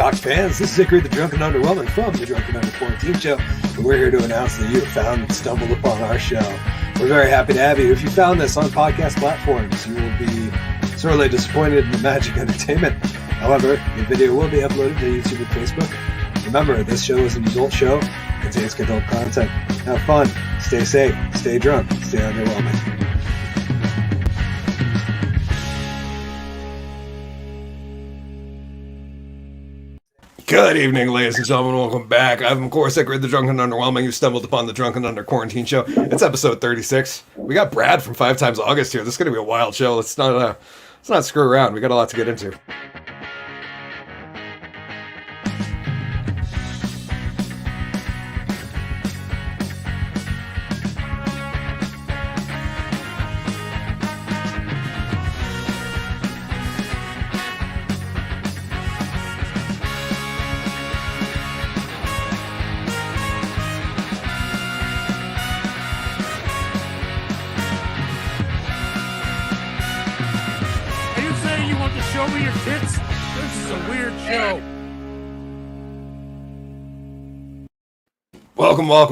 Shocked fans, this is Zachary the Drunk and Underwhelming from the Drunk and Under Quarantine Show, and we're here to announce that you have found and stumbled upon our show. We're very happy to have you. If you found this on podcast platforms, you will be sorely disappointed in the magic entertainment. However, the video will be uploaded to YouTube and Facebook. Remember, this show is an adult show, contains adult content. Have fun, stay safe, stay drunk, stay underwhelming. Good evening, ladies and gentlemen. Welcome back. I'm, of course, Zachary the Drunk and Underwhelming. You stumbled upon the Drunk and Under Quarantine Show. It's episode 36. We got Brad from 5 Times August here. This is going to be a wild show. Let's not screw around. We got a lot to get into.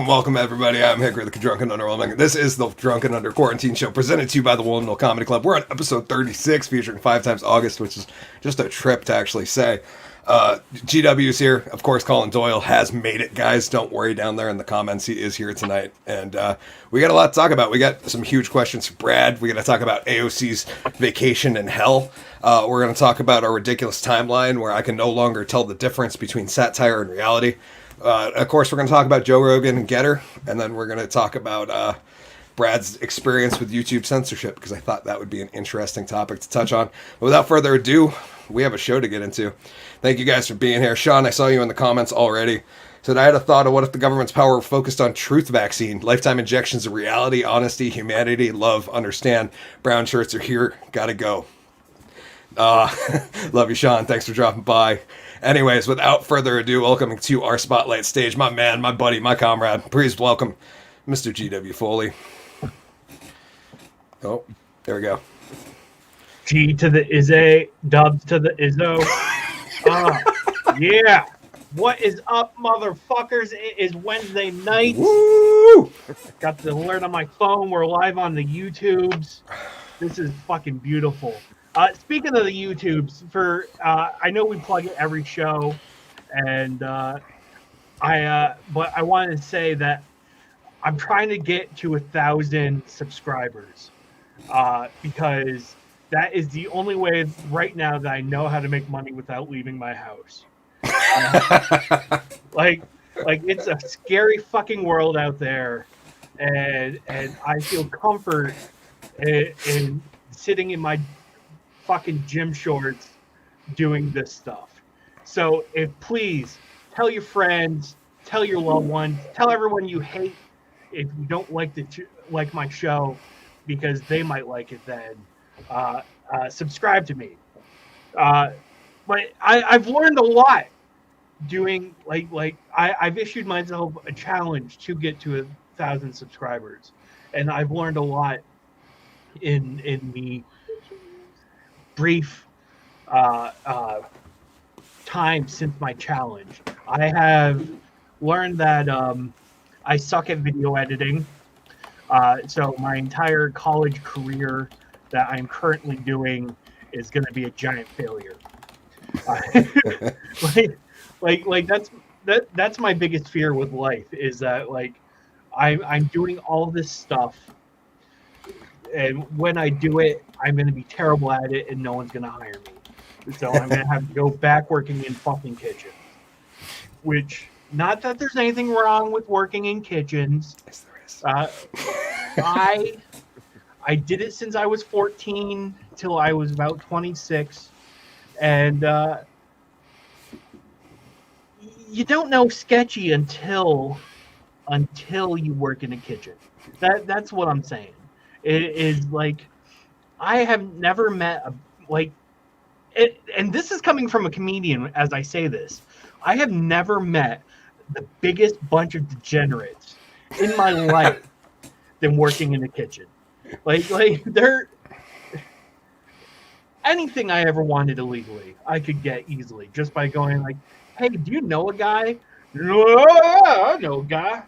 Welcome, everybody. I'm Hickory, the Drunk and Underwhelming. This is the Drunk and Under Quarantine Show, presented to you by the Woolen Comedy Club. We're on episode 36, featuring 5 Times August, which is just a trip to actually say. GW's here. Of course, Colin Doyle has made it, guys. Don't worry down there in the comments. He is here tonight. And we got a lot to talk about. We got some huge questions for Brad. We're going to talk about AOC's vacation in hell. We're going to talk about our ridiculous timeline, where I can no longer tell the difference between satire and reality. Of course, we're going to talk about Joe Rogan and Getter, and then we're going to talk about Brad's experience with YouTube censorship, because I thought that would be an interesting topic to touch on. But without further ado, we have a show to get into. Thank you guys for being here. Sean, I saw you in the comments already. Said, I had a thought of what if the government's power were focused on truth vaccine, lifetime injections of reality, honesty, humanity, love, understand. Brown shirts are here. Gotta go. Love you, Sean. Thanks for dropping by. Anyways, without further ado, welcoming to our spotlight stage, my man, my buddy, my comrade. Please welcome Mr. G.W. Foley. Oh, there we go. G to the Izzy, dub to the Izzo. Yeah. What is up, motherfuckers? It is Wednesday night. Woo! Got the alert on my phone. We're live on the YouTubes. This is fucking beautiful. Speaking of the YouTubes, I know we plug it every show, and but I wanted to say that I'm trying to get to 1,000 subscribers, because that is the only way right now that I know how to make money without leaving my house. Like it's a scary fucking world out there, and I feel comfort in sitting in my fucking gym shorts doing this stuff. So please tell your friends, tell your loved ones, tell everyone you hate if you don't like my show, because they might like it then. Subscribe to me. But I've learned a lot doing I've issued myself a challenge to get to 1,000 subscribers, and I've learned a lot in the brief time since my challenge. I have learned that I suck at video editing, so my entire college career that I'm currently doing is going to be a giant failure. That's my biggest fear with life, is that I'm doing all this stuff, and when I do it, I'm going to be terrible at it, and no one's going to hire me. So I'm going to have to go back working in fucking kitchens. Which, not that there's anything wrong with working in kitchens. Yes, there is. I did it since I was 14 till I was about 26, and you don't know sketchy until you work in a kitchen. That's what I'm saying. It is like, I have never met and this is coming from a comedian as I say this. I have never met the biggest bunch of degenerates in my life than working in a kitchen. They're anything I ever wanted illegally, I could get easily just by going Hey, do you know a guy? I know a guy.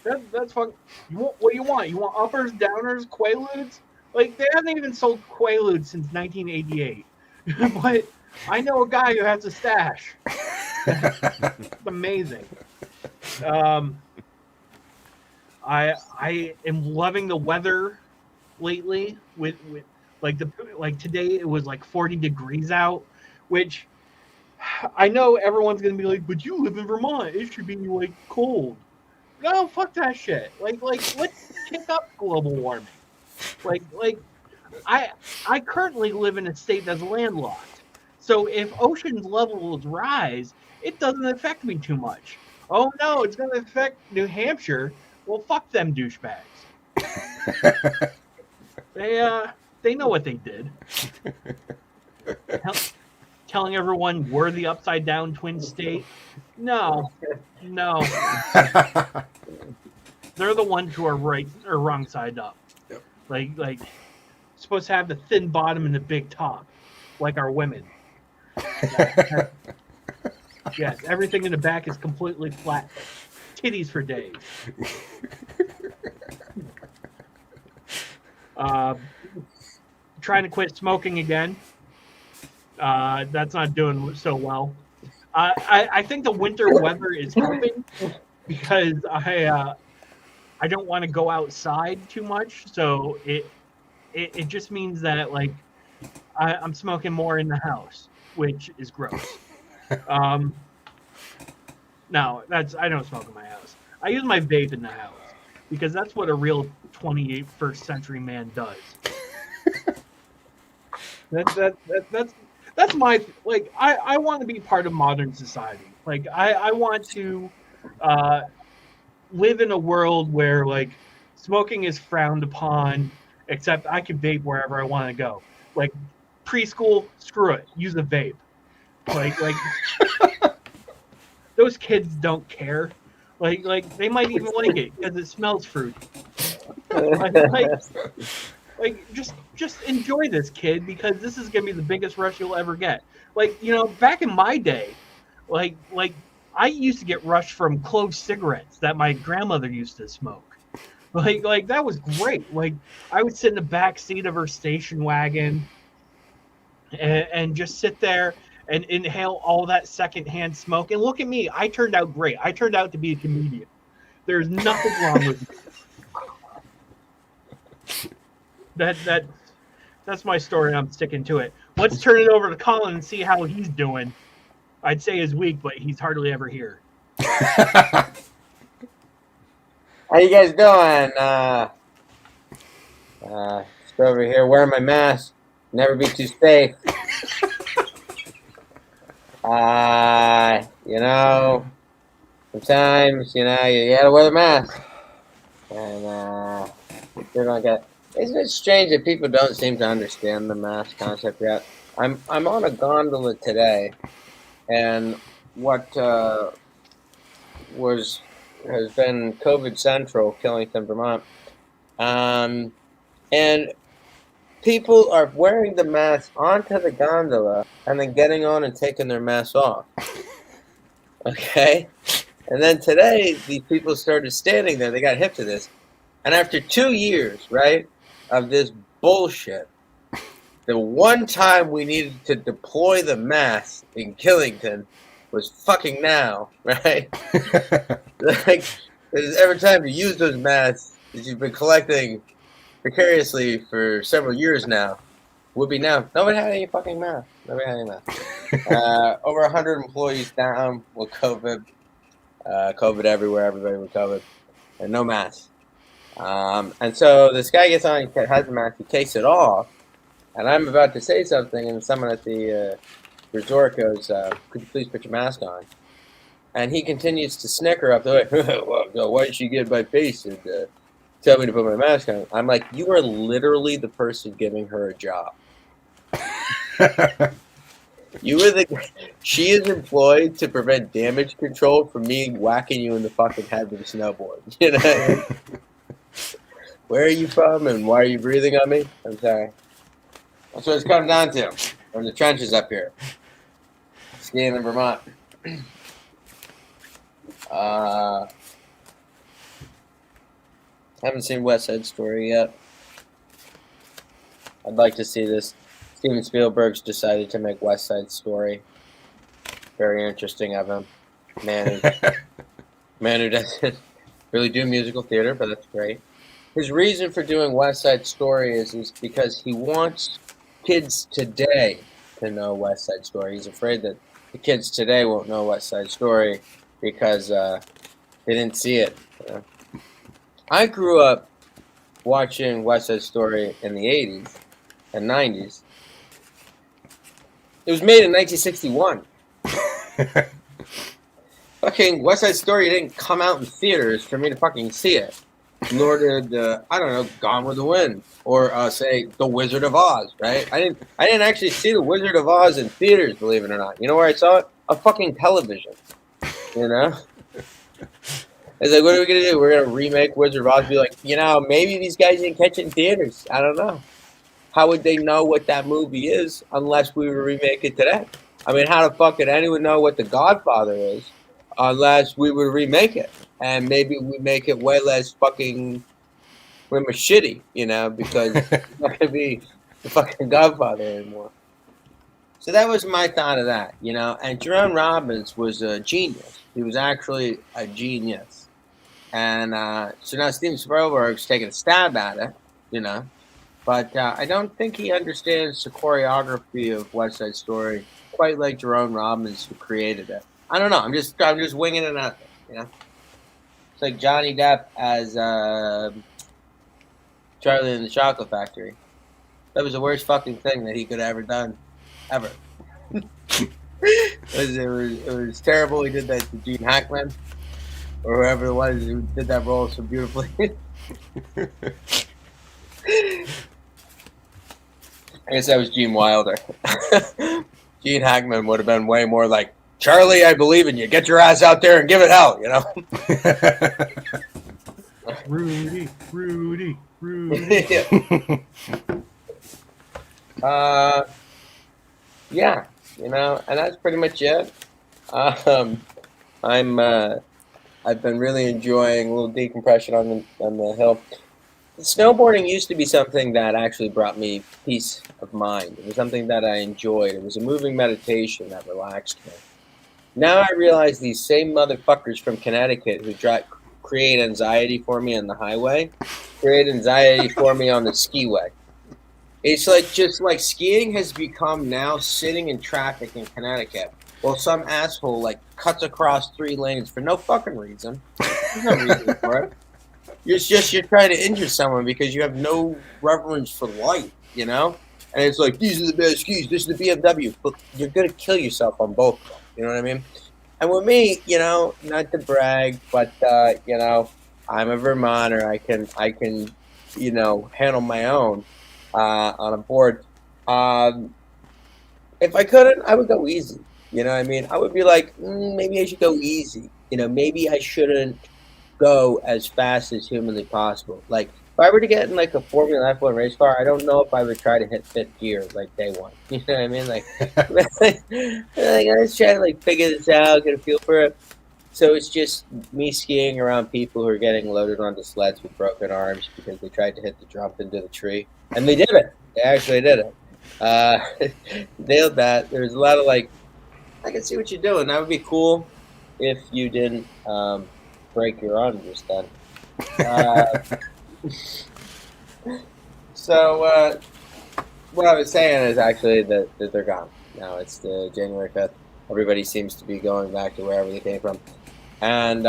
That's fun. What do you want? You want uppers, downers, quaaludes? Like they haven't even sold quaaludes since 1988. But I know a guy who has a stash. It's amazing. Um, I am loving the weather lately. With like today it was like 40 degrees out, which I know everyone's gonna be like, but you live in Vermont. It should be like cold. No, fuck that shit. Like let's kick up global warming. Like I currently live in a state that's landlocked. So if ocean levels rise, it doesn't affect me too much. Oh no, it's going to affect New Hampshire. Well, fuck them douchebags. They know what they did. Telling everyone we're the upside down twin state. No. They're the ones who are right or wrong side up. Yep. Like supposed to have the thin bottom and the big top, like our women. Yes, everything in the back is completely flat. Titties for days. Trying to quit smoking again. That's not doing so well. I think the winter weather is helping because I don't want to go outside too much. So it just means that like I'm smoking more in the house, which is gross. No, I don't smoke in my house. I use my vape in the house because that's what a real 21st century man does. That's my like. I want to be part of modern society. Like I want to live in a world where like smoking is frowned upon, except I can vape wherever I want to go. Like preschool, screw it, use a vape. Like those kids don't care. Like they might even like it because it smells fruity. Like just enjoy this, kid, because this is gonna be the biggest rush you'll ever get. Like, you know, back in my day, like I used to get rushed from clove cigarettes that my grandmother used to smoke. Like that was great. Like I would sit in the back seat of her station wagon and just sit there and inhale all that secondhand smoke. And look at me, I turned out great. I turned out to be a comedian. There's nothing wrong with me. That's my story, and I'm sticking to it. Let's turn it over to Colin and see how he's doing. I'd say he's weak, but he's hardly ever here. How you guys doing? Just over here wearing my mask. Never be too safe. You know, sometimes, you know, you gotta wear the mask. And, you're gonna get... Isn't it strange that people don't seem to understand the mask concept yet? I'm on a gondola today, and what has been COVID central, Killington, Vermont, and people are wearing the mask onto the gondola and then getting on and taking their masks off. Okay, and then today these people started standing there. They got hip to this, and after 2 years, right, of this bullshit, the one time we needed to deploy the mask in Killington was fucking now, right? Like, there's every time to use those masks that you've been collecting precariously for several years now would be now. Nobody had any fucking mask. Nobody had any mask. Over 100 employees down with COVID. COVID everywhere, everybody with COVID. And no mask. And so this guy gets on, he has the mask, he takes it off, and I'm about to say something, and someone at the resort goes, could you please put your mask on? And he continues to snicker up the way, well, why didn't you get my face and tell me to put my mask on? I'm like, you are literally the person giving her a job. She is employed to prevent damage control from me whacking you in the fucking head with a snowboard. You know? Where are you from and why are you breathing on me? I'm sorry. That's what it's come down to. From the trenches up here. Skiing in Vermont. Haven't seen West Side Story yet. I'd like to see this. Steven Spielberg's decided to make West Side Story. Very interesting of him. Man who doesn't really do musical theater, but that's great. His reason for doing West Side Story is because he wants kids today to know West Side Story. He's afraid that the kids today won't know West Side Story because they didn't see it. You know? I grew up watching West Side Story in the 80s and 90s. It was made in 1961. Fucking West Side Story didn't come out in theaters for me to fucking see it. Nor did I don't know, Gone with the Wind or say The Wizard of Oz, right? I didn't actually see The Wizard of Oz in theaters, believe it or not. You know where I saw it? On fucking television. You know? It's like, what are we gonna do? We're gonna remake Wizard of Oz? Be like, you know, maybe these guys didn't catch it in theaters. I don't know. How would they know what that movie is unless we would remake it today? I mean, how the fuck could anyone know what The Godfather is unless we would remake it? And maybe we make it way less fucking shitty, you know, because it's not gonna be the fucking Godfather anymore. So that was my thought of that, you know. And Jerome Robbins was a genius. He was actually a genius. And so now Steven Spielberg's taking a stab at it, you know. But I don't think he understands the choreography of West Side Story quite like Jerome Robbins, who created it. I don't know. I'm just winging it out there, you know. It's like Johnny Depp as Charlie in the Chocolate Factory. That was the worst fucking thing that he could have ever done, ever. It was terrible. He did that to Gene Hackman, or whoever it was who did that role so beautifully. I guess that was Gene Wilder. Gene Hackman would have been way more like, Charlie, I believe in you. Get your ass out there and give it hell, you know? Rudy. Yeah, you know, and that's pretty much it. I've been really enjoying a little decompression on the hill. Snowboarding used to be something that actually brought me peace of mind. It was something that I enjoyed. It was a moving meditation that relaxed me. Now I realize these same motherfuckers from Connecticut who create anxiety for me on the highway, create anxiety for me on the skiway. It's like just like skiing has become now sitting in traffic in Connecticut while some asshole like cuts across 3 lanes for no fucking reason. There's no reason for it. You're trying to injure someone because you have no reverence for life, you know? And it's like, these are the best skis, this is the BMW. But you're going to kill yourself on both of them, you know what I mean? And with me, you know, not to brag, but, you know, I'm a Vermonter. I can, you know, handle my own on a board. If I couldn't, I would go easy. You know what I mean? I would be like, maybe I should go easy. You know, maybe I shouldn't go as fast as humanly possible. Like, if I were to get in like a Formula F1 race car, I don't know if I would try to hit 5th gear like day one. You know what I mean? Like I was trying to like figure this out, get a feel for it. So it's just me skiing around people who are getting loaded onto sleds with broken arms because they tried to hit the jump into the tree. And they did it. They actually did it. Nailed that. There's a lot of like, I can see what you're doing. That would be cool if you didn't break your arm just then. So what I was saying is actually that they're gone. Now it's the January 5th. Everybody seems to be going back to wherever they came from. And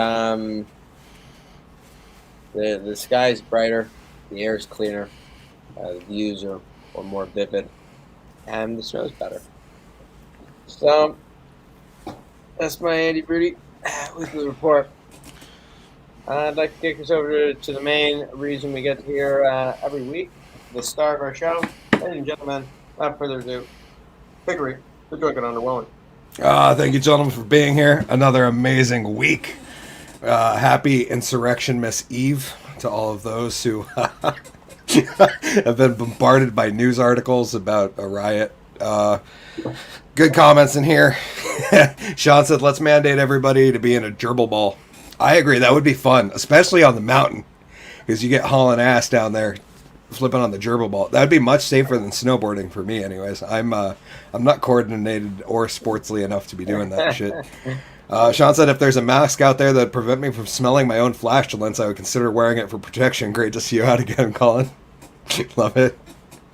the sky's brighter, the air's cleaner, the views are more vivid, and the snow's better. So that's my Andy Broody weekly report. I'd like to kick us over to the main reason we get here every week, the star of our show. Ladies and gentlemen, without further ado, Hickory, the Drunk Underwhelming. Thank you, gentlemen, for being here. Another amazing week. Happy Insurrection Miss Eve to all of those who have been bombarded by news articles about a riot Good comments in here. Sean said, let's mandate everybody to be in a gerbil ball. I agree. That would be fun, especially on the mountain, because you get hauling ass down there, flipping on the gerbil ball. That would be much safer than snowboarding for me, anyways. I'm not coordinated or sportsly enough to be doing that shit. Sean said, if there's a mask out there that would prevent me from smelling my own flatulence, I would consider wearing it for protection. Great to see you out again, Colin. Love it.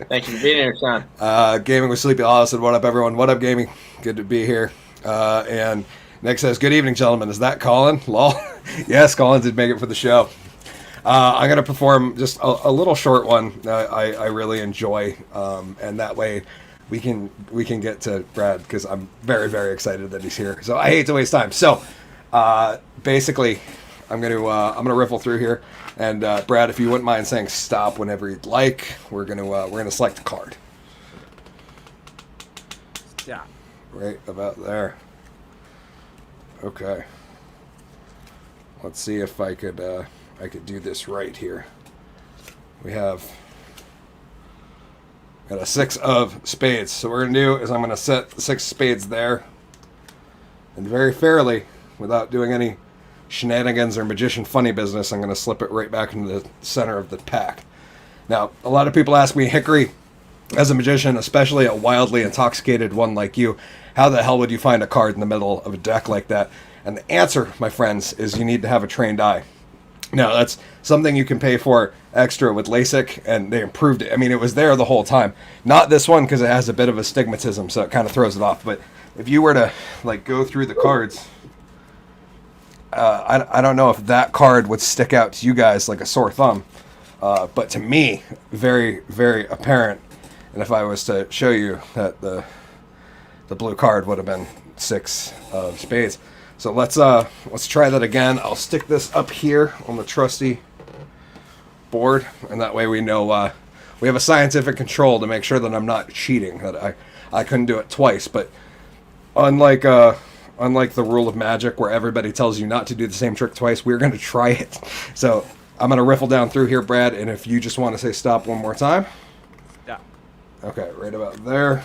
Thank you for being here, Sean. Gaming with Sleepy Hollow said, what up, everyone? What up, gaming? Good to be here. And Nick says, good evening, gentlemen. Is that Colin? Lol. Yes, Colin did make it for the show. I'm going to perform just a little short one I really enjoy, and that way we can get to Brad, because I'm very, very excited that he's here. So I hate to waste time. So basically, I'm gonna riffle through here, and Brad, if you wouldn't mind saying stop whenever you'd like, we're gonna select a card. Yeah. Right about there. Okay. Let's see if I could do this right here. We have got a 6 of spades. So what we're gonna do is I'm gonna set the 6 spades there, and very fairly, without doing any shenanigans or magician funny business, I'm gonna slip it right back into the center of the pack. Now, a lot of people ask me, Hickory, as a magician, especially a wildly intoxicated one like you, how the hell would you find a card in the middle of a deck like that? And the answer, my friends, is you need to have a trained eye. Now, that's something you can pay for extra with LASIK, and they improved it. I mean, it was there the whole time. Not this one, because it has a bit of astigmatism, so it kind of throws it off. But if you were to go through the cards, I don't know if that card would stick out to you guys like a sore thumb. But to me, very, very apparent. And if I was to show you that the blue card would have been 6 of spades. So let's try that again. I'll stick this up here on the trusty board, and that way we know we have a scientific control to make sure that I'm not cheating. That I couldn't do it twice, but unlike the rule of magic where everybody tells you not to do the same trick twice, we're going to try it. So I'm going to riffle down through here, Brad, and if you just want to say stop one more time. Yeah. Okay, right about there.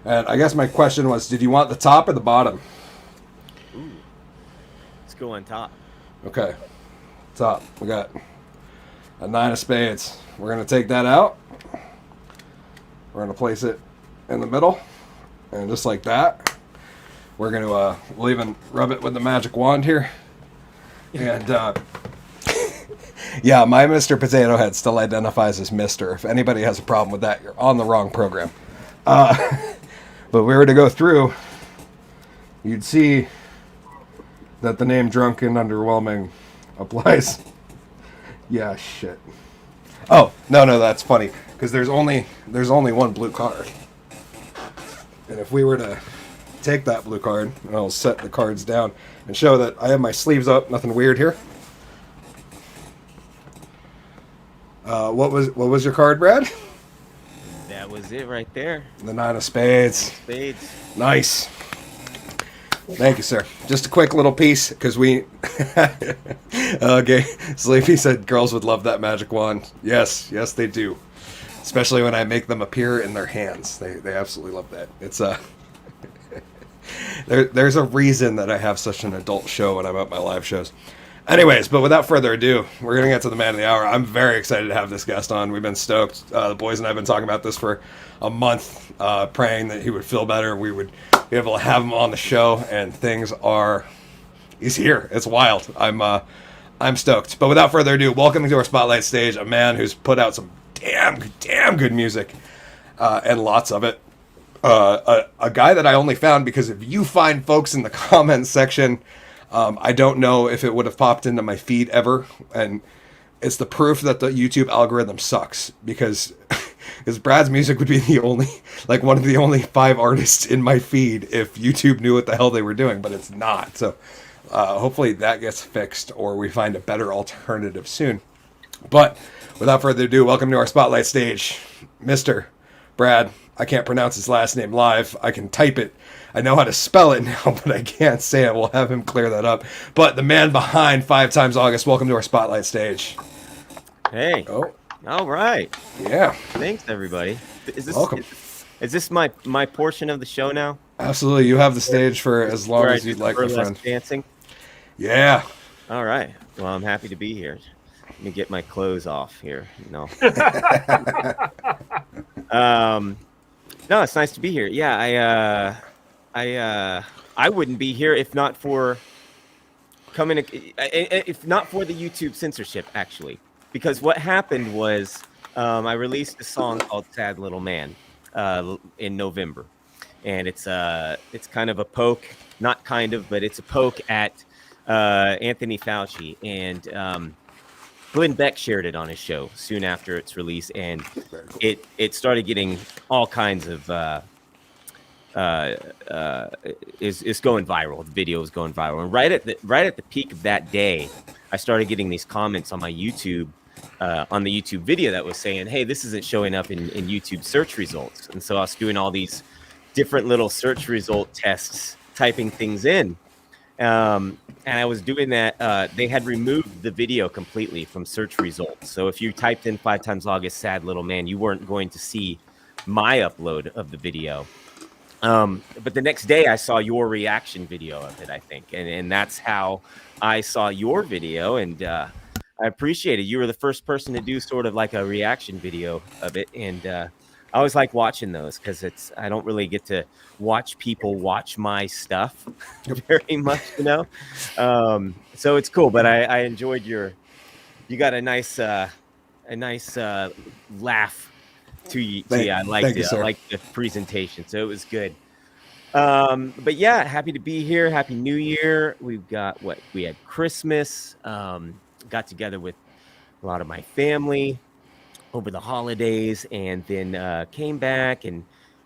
And I guess my question was, did you want the top or the bottom? Ooh. Let's go on top. Okay, top. We got a 9 of spades. We're going to take that out. We're going to place it in the middle. And just like that, we're going to we'll even rub it with the magic wand here. And yeah, my Mr. Potato Head still identifies as Mr. If anybody has a problem with that, you're on the wrong program. But if we were to go through, you'd see that the name Drunk and Underwhelming applies. Yeah, shit. Oh, no, that's funny, because there's only one blue card. And if we were to take that blue card, and I'll set the cards down and show that I have my sleeves up, nothing weird here. What was your card, Brad? That was it right there. The 9 of spades. Spades. Nice. Thank you, sir. Just a quick little piece, because we... Okay, Sleepy said girls would love that magic wand. Yes, they do. Especially when I make them appear in their hands. They absolutely love that. It's there's a reason that I have such an adult show when I'm at my live shows. Anyways, but without further ado, we're going to get to the man of the hour. I'm very excited to have this guest on. We've been stoked. The boys and I have been talking about this for a month, praying that he would feel better. We would be able to have him on the show, and he's here. It's wild. I'm stoked. But without further ado, welcome to our spotlight stage, a man who's put out some damn good music, and lots of it. A guy that I only found because if you find folks in the comments section, I don't know if it would have popped into my feed ever, and it's the proof that the YouTube algorithm sucks, because Brad's music would be one of the only 5 artists in my feed if YouTube knew what the hell they were doing, but it's not. So hopefully that gets fixed, or we find a better alternative soon. But without further ado, welcome to our spotlight stage, Mr. Brad. I can't pronounce his last name live. I can type it. I know how to spell it now, but I can't say it. We'll have him clear that up. But the man behind 5 Times August, welcome to our spotlight stage. Hey. Oh. All right. Yeah. Thanks, everybody. Welcome. Is this my portion of the show now? Absolutely, you have the stage for as long Where I as do you'd the like, my burlesque friend. dancing? Yeah. All right. Well, I'm happy to be here. Let me get my clothes off here. No. No, it's nice to be here. Yeah, I wouldn't be here if not for if not for the YouTube censorship, actually. Because what happened was I released a song called "Sad Little Man" in November, and it's kind of a poke, not kind of, but it's a poke at Anthony Fauci, and Glenn Beck shared it on his show soon after its release, and it started getting all kinds of is going viral. The video is going viral, and right at the peak of that day, I started getting these comments on my YouTube. On the YouTube video that was saying, hey, this isn't showing up in YouTube search results. And so I was doing all these different little search result tests, typing things in. And I was doing that. They had removed the video completely from search results. So if you typed in 5 times August, sad little man, you weren't going to see my upload of the video. But the next day I saw your reaction video of it, I think. And that's how I saw your video. And I appreciate it. You were the first person to do sort of like a reaction video of it. And I always like watching those because I don't really get to watch people watch my stuff very much, you know? So it's cool. But I enjoyed you got a nice laugh to you. I liked it. I liked the presentation. So it was good. But yeah, happy to be here. Happy New Year. We had Christmas. Got together with a lot of my family over the holidays, and then came back, and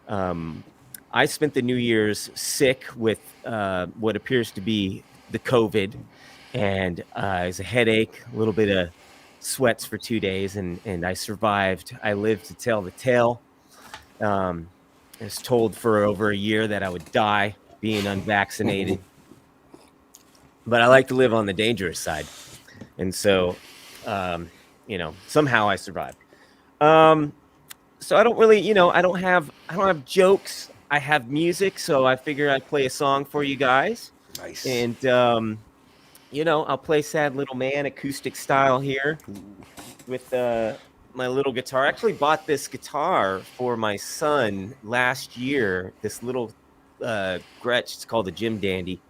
I spent the New Year's sick with what appears to be the COVID, and it was a headache, a little bit of sweats for 2 days, and I survived. I lived to tell the tale. I was told for over a year that I would die being unvaccinated, but I like to live on the dangerous side. And so, somehow I survived. So I don't really, I don't have jokes. I have music. So I figure I'd play a song for you guys. Nice. And, I'll play Sad Little Man acoustic style here with my little guitar. I actually bought this guitar for my son last year. This little Gretsch, it's called the Jim Dandy.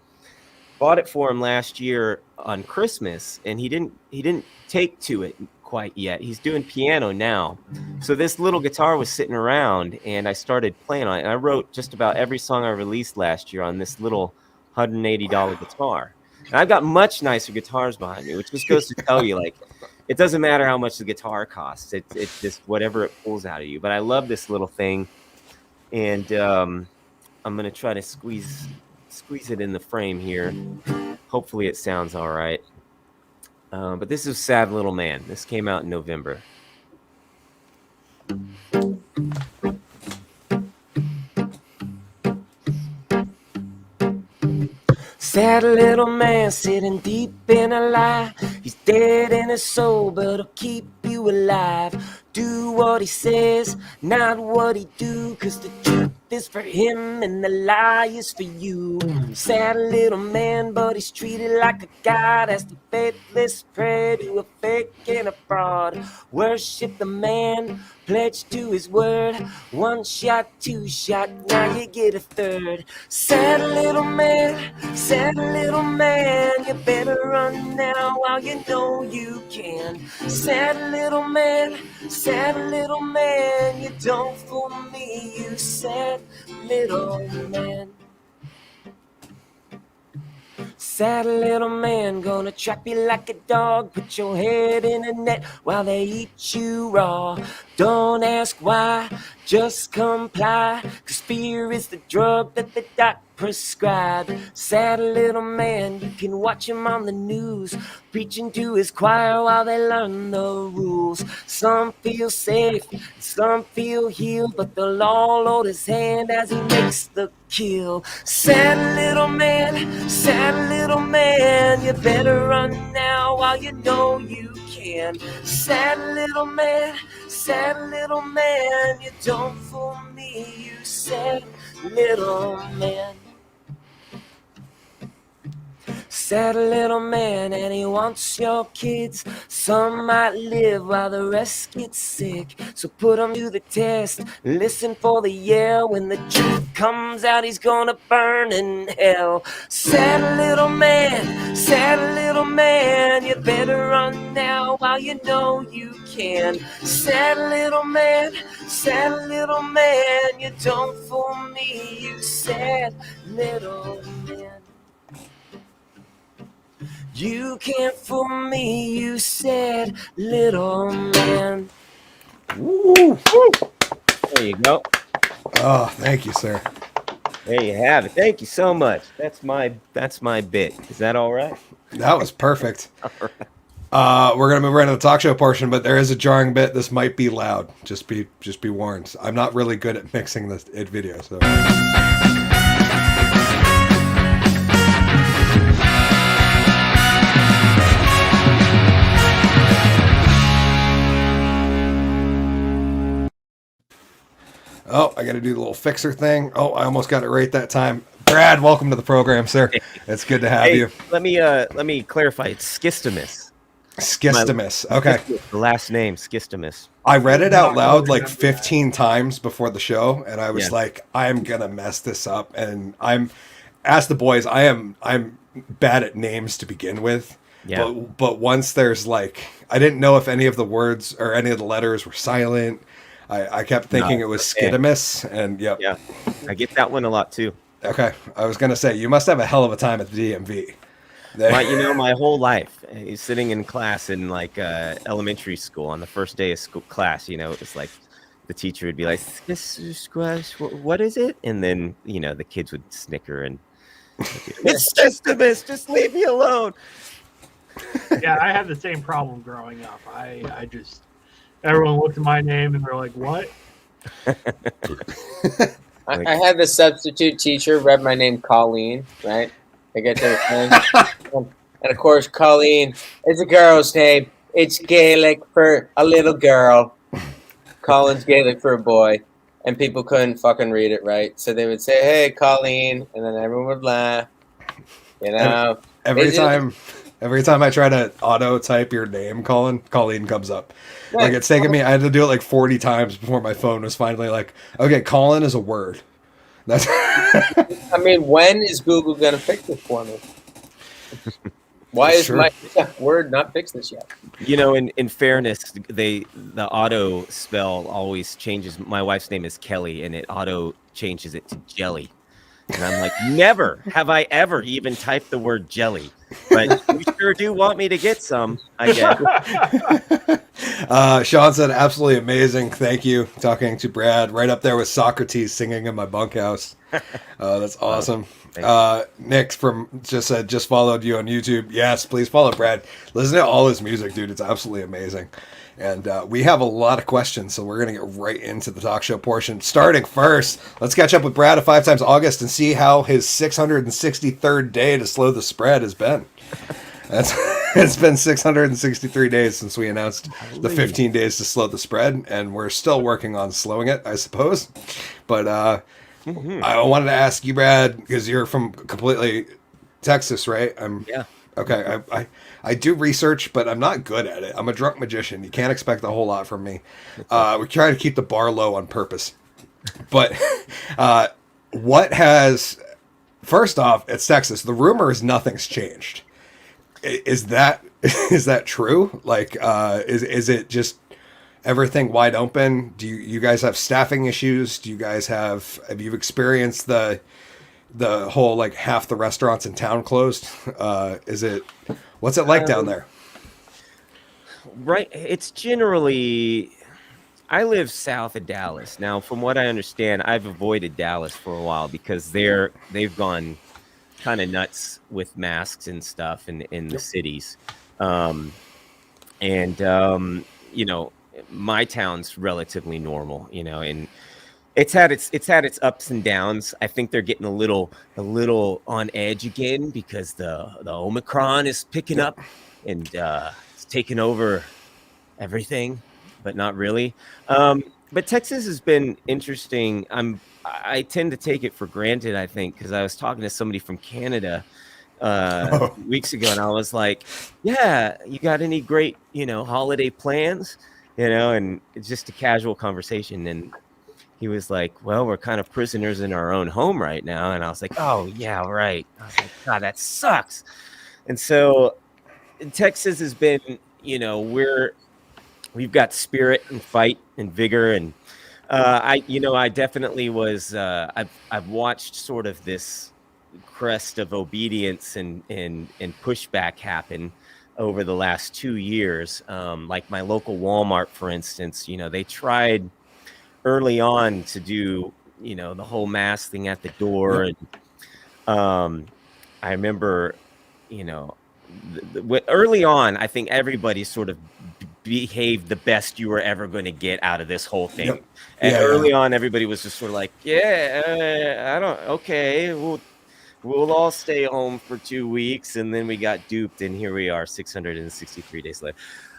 Bought it for him last year on Christmas, and he didn't take to it quite yet. He's doing piano now. So this little guitar was sitting around, and I started playing on it. And I wrote just about every song I released last year on this little $180 guitar. And I've got much nicer guitars behind me, which just goes to tell you, like, it doesn't matter how much the guitar costs. It's just whatever it pulls out of you. But I love this little thing, and I'm gonna try to squeeze it in the frame here. Hopefully it sounds all right. But this is Sad Little Man. This came out in November. Sad little man sitting deep in a lie. He's dead in his soul, but he'll keep you alive. Do what he says, not what he do, 'cause the truth is for him and the lie is for you. Sad little man, but he's treated like a god, as the faithless pray to a fake and a fraud. Worship the man, pledge to his word. 1 shot, 2 shot, now you get a 3rd. Sad little man, you better run now while you know you can. Sad little man, you don't fool me, you sad little man. Sad little man, gonna trap you like a dog, put your head in a net while they eat you raw. Don't ask why, just comply, 'cause fear is the drug that the doc prescribed. Sad little man, you can watch him on the news, preaching to his choir while they learn the rules. Some feel safe, some feel healed, but they'll all hold his hand as he makes the kill. Sad little man, you better run now while you know you can. Sad little man, you don't fool me, you sad little man. Sad little man, and he wants your kids. Some might live while the rest get sick. So put him to the test, listen for the yell. When the truth comes out, he's gonna burn in hell. Sad little man, you better run now while you know you can. Sad little man, you don't fool me, you sad little man. You can't fool me, you sad little man. Woo. There you go. Oh, thank you, sir. There you have it. Thank you so much. That's my bit. Is that all right? That was perfect. We're gonna move right into the talk show portion, but there is a jarring bit. This might be loud. Just be warned. I'm not really good at mixing this video, so. Oh, I got to do the little fixer thing. Oh, I almost got it right that time. Brad, welcome to the program, sir. It's good to have you. Let me clarify. It's Skistimas. Skistimas. Okay. The last name, Skistimas. I read it out loud like 15 times before the show, and I was like, I'm gonna mess this up. And ask the boys. I'm bad at names to begin with. Yeah. But once there's like, I didn't know if any of the words or any of the letters were silent. I kept thinking it was Skistimas, and yep. Yeah, I get that one a lot too. Okay, I was gonna say you must have a hell of a time at the DMV. My whole life, sitting in class in like elementary school on the first day of school class, it was like the teacher would be like, "What is it?" And then the kids would snicker and it's Skistimas, just leave me alone. Yeah, I had the same problem growing up. I just. Everyone looked at my name and they're like, "What?" I had the substitute teacher read my name Colleen, right? I get their thing. And of course, Colleen is a girl's name. It's Gaelic for a little girl. Colin's Gaelic for a boy. And people couldn't fucking read it right. So they would say, "Hey, Colleen," and then everyone would laugh. Every time I try to auto type your name, Colleen comes up. Yeah. Like it's taken me, I had to do it like 40 times before my phone was finally like, okay, Colin is a word. That's I mean, when is Google going to fix this for me? Why is my word not fixed this yet? In fairness, the auto spell always changes. My wife's name is Kelly, and it auto changes it to jelly. And I'm like, never have I ever even typed the word jelly. But you sure do want me to get some, I guess. Sean said, absolutely amazing. Thank you. Talking to Brad. Right up there with Socrates singing in my bunkhouse. That's awesome. Nick just said, just followed you on YouTube. Yes, please follow Brad. Listen to all his music, dude. It's absolutely amazing. And we have a lot of questions, so we're going to get right into the talk show portion. Starting first, let's catch up with Brad at 5 times August and see how his 663rd day to slow the spread has been. It's been 663 days since we announced the 15 days to slow the spread, and we're still working on slowing it, I suppose. But I wanted to ask you, Brad, because you're from completely Texas, right? Yeah. Okay, I do research, but I'm not good at it. I'm a drunk magician. You can't expect a whole lot from me. We try to keep the bar low on purpose. But first off, it's Texas. The rumor is nothing's changed. Is that true? Like, is it just everything wide open? Do you guys have staffing issues? Do you guys have you experienced the whole like half the restaurants in town closed? What's it like down there? Right. It's generally, I live south of Dallas. Now, from what I understand, I've avoided Dallas for a while because they've gone kind of nuts with masks and stuff in the cities. Um, and you know, my town's relatively normal, you know, and it's had its ups and downs. I think they're getting a little on edge again because the Omicron is picking up and it's taking over everything, but not really. But Texas has been interesting. I tend to take it for granted, I think, because I was talking to somebody from Canada weeks ago, and I was like, "Yeah, you got any great, holiday plans?" And it's just a casual conversation, and he was like, "Well, we're kind of prisoners in our own home right now," and I was like, "Oh yeah, right." I was like, "God, that sucks." And so Texas has been, we've got spirit and fight and vigor, and I definitely was. I've watched sort of this crest of obedience and pushback happen over the last 2 years. Like my local Walmart, for instance, they tried early on to do the whole mask thing at the door, and I remember early on, I think everybody sort of behaved the best you were ever going to get out of this whole thing. Yep. And early on, everybody was just sort of like, okay, we'll all stay home for 2 weeks. And then we got duped, and here we are 663 days later.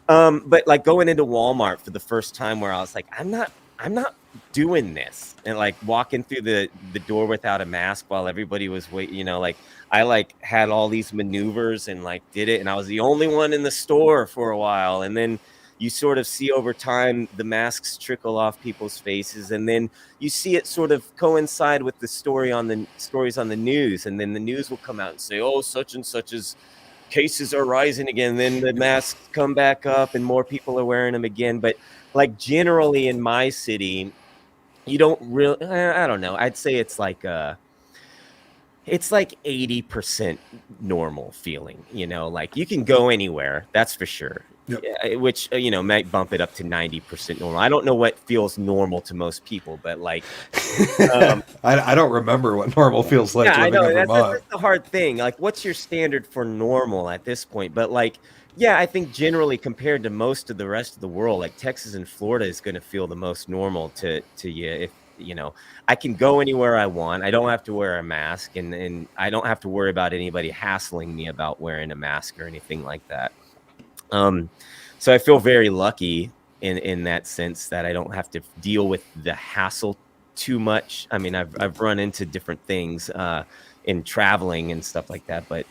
But like going into Walmart for the first time, where I was like, I'm not doing this, and like walking through the door without a mask while everybody was waiting, I had all these maneuvers and did it, and I was the only one in the store for a while. And then you sort of see over time the masks trickle off people's faces, and then you see it sort of coincide with the stories on the news, and then the news will come out and say, oh, such and such as cases are rising again. Then the masks come back up and more people are wearing them again. But generally in my city, you don't really, I don't know, I'd say it's like 80% normal feeling, you can go anywhere, that's for sure. Yep. Which might bump it up to 90% normal. I don't know what feels normal to most people, but I don't remember what normal feels like. Yeah, I know Vermont. that's the hard thing. What's your standard for normal at this point? But yeah, I think generally compared to most of the rest of the world, Texas and Florida is going to feel the most normal to you. If I can go anywhere I want. I don't have to wear a mask, and I don't have to worry about anybody hassling me about wearing a mask or anything like that. So I feel very lucky in that sense that I don't have to deal with the hassle too much. I mean, I've run into different things in traveling and stuff like that, but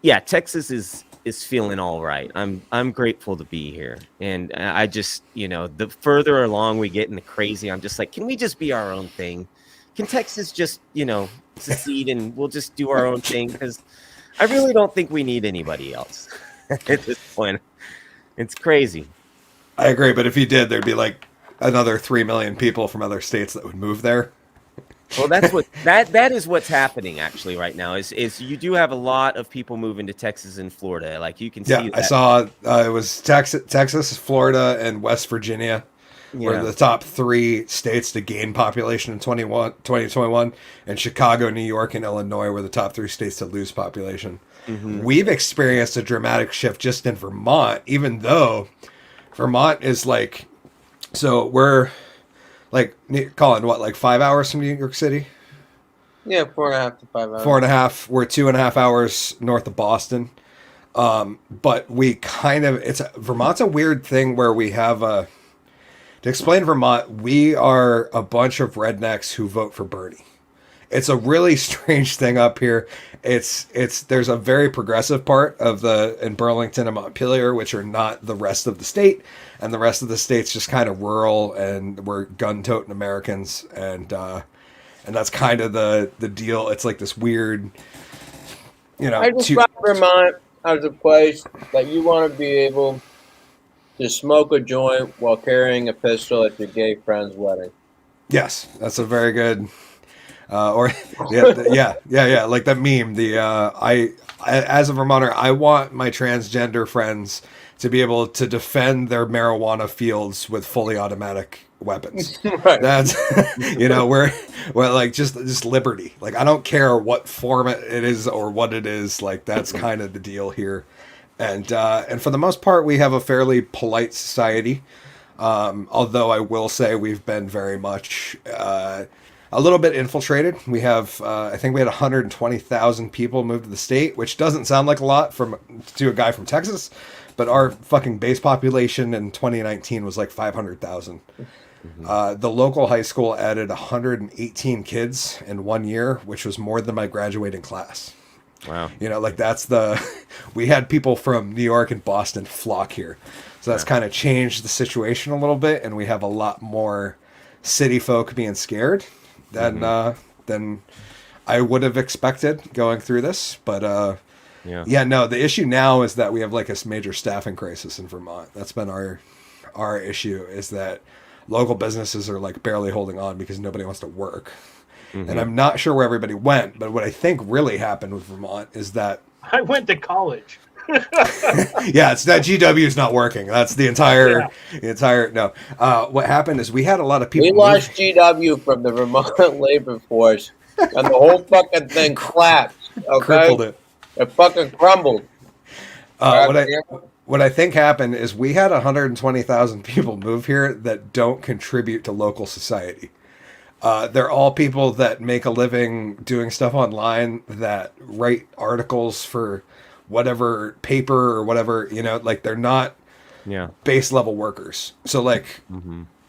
yeah, Texas is feeling all right. I'm grateful to be here, and I just the further along we get in the crazy, I'm just like, can we just be our own thing? Can Texas just secede and we'll just do our own thing? Because I really don't think we need anybody else at this point. It's crazy. I agree, but if you did, there'd be another 3 million people from other states that would move there. Well, that's what that is what's happening actually right now. Is you do have a lot of people moving to Texas and Florida. You can see. Yeah, I saw it was Texas, Florida, and West Virginia were the top 3 states to gain population in 2021, and Chicago, New York, and Illinois were the top 3 states to lose population. Mm-hmm. We've experienced a dramatic shift just in Vermont, even though Vermont is so we're Colin, what, 5 hours from New York City? Yeah, 4.5 to 5 hours. 4.5. We're 2.5 hours north of Boston. But we Vermont's a weird thing where we have to explain Vermont, we are a bunch of rednecks who vote for Bernie. It's a really strange thing up here. There's a very progressive part in Burlington and Montpelier, which are not the rest of the state, and the rest of the state's just kind of rural, and we're gun-toting Americans, and that's kind of the deal. It's this weird, I just thought Vermont as a place that you want to be able to smoke a joint while carrying a pistol at your gay friend's wedding. Yes, that's a very good. Yeah, like that meme. I as a Vermonter, I want my transgender friends to be able to defend their marijuana fields with fully automatic weapons. Right. That's we're like just liberty. Like I don't care what form it is or what it is. Like that's kind of the deal here, and for the most part, we have a fairly polite society. Although I will say we've been very much a little bit infiltrated. We have I think we had 120,000 people move to the state, which doesn't sound like a lot to a guy from Texas. But our fucking base population in 2019 was like 500,000. The local high school added 118 kids in 1 year, which was more than my graduating class. Wow. Like we had people from New York and Boston flock here. So that's kind of changed the situation a little bit. And we have a lot more city folk being scared than I would have expected going through this. But, no, the issue now is that we have like a major staffing crisis in Vermont. That's been our issue, is that local businesses are like barely holding on because nobody wants to work. And I'm not sure where everybody went, but what I think really happened with Vermont is that I went to college. it's that GW is not working. That's the entire no. What happened is we had a lot of people. We lost GW from the Vermont labor force, and the whole fucking thing collapsed. Okay? Crippled it. It fucking crumbled. What I think happened is we had 120,000 people move here that don't contribute to local society. They're all people that make a living doing stuff online, that write articles for whatever paper or whatever, like they're not base level workers. So like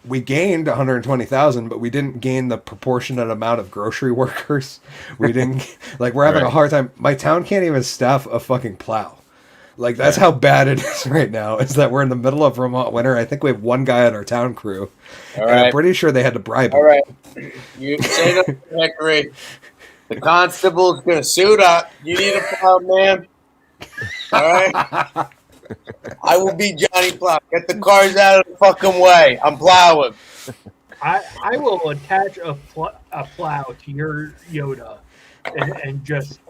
we gained 120,000, but we didn't gain the proportionate amount of grocery workers. We didn't we're having a hard time. My town can't even staff a fucking plow. Like that's how bad it is right now. Is that we're in the middle of Vermont winter. I think we have one guy on our town crew. All right. I'm pretty sure they had to bribe him. All right. You say no, Hickory. The constable's gonna suit up. You need a plow, man. All right. I will be Johnny Plow. Get the cars out of the fucking way. I'm plowing. I will attach a plow to your Yoda and just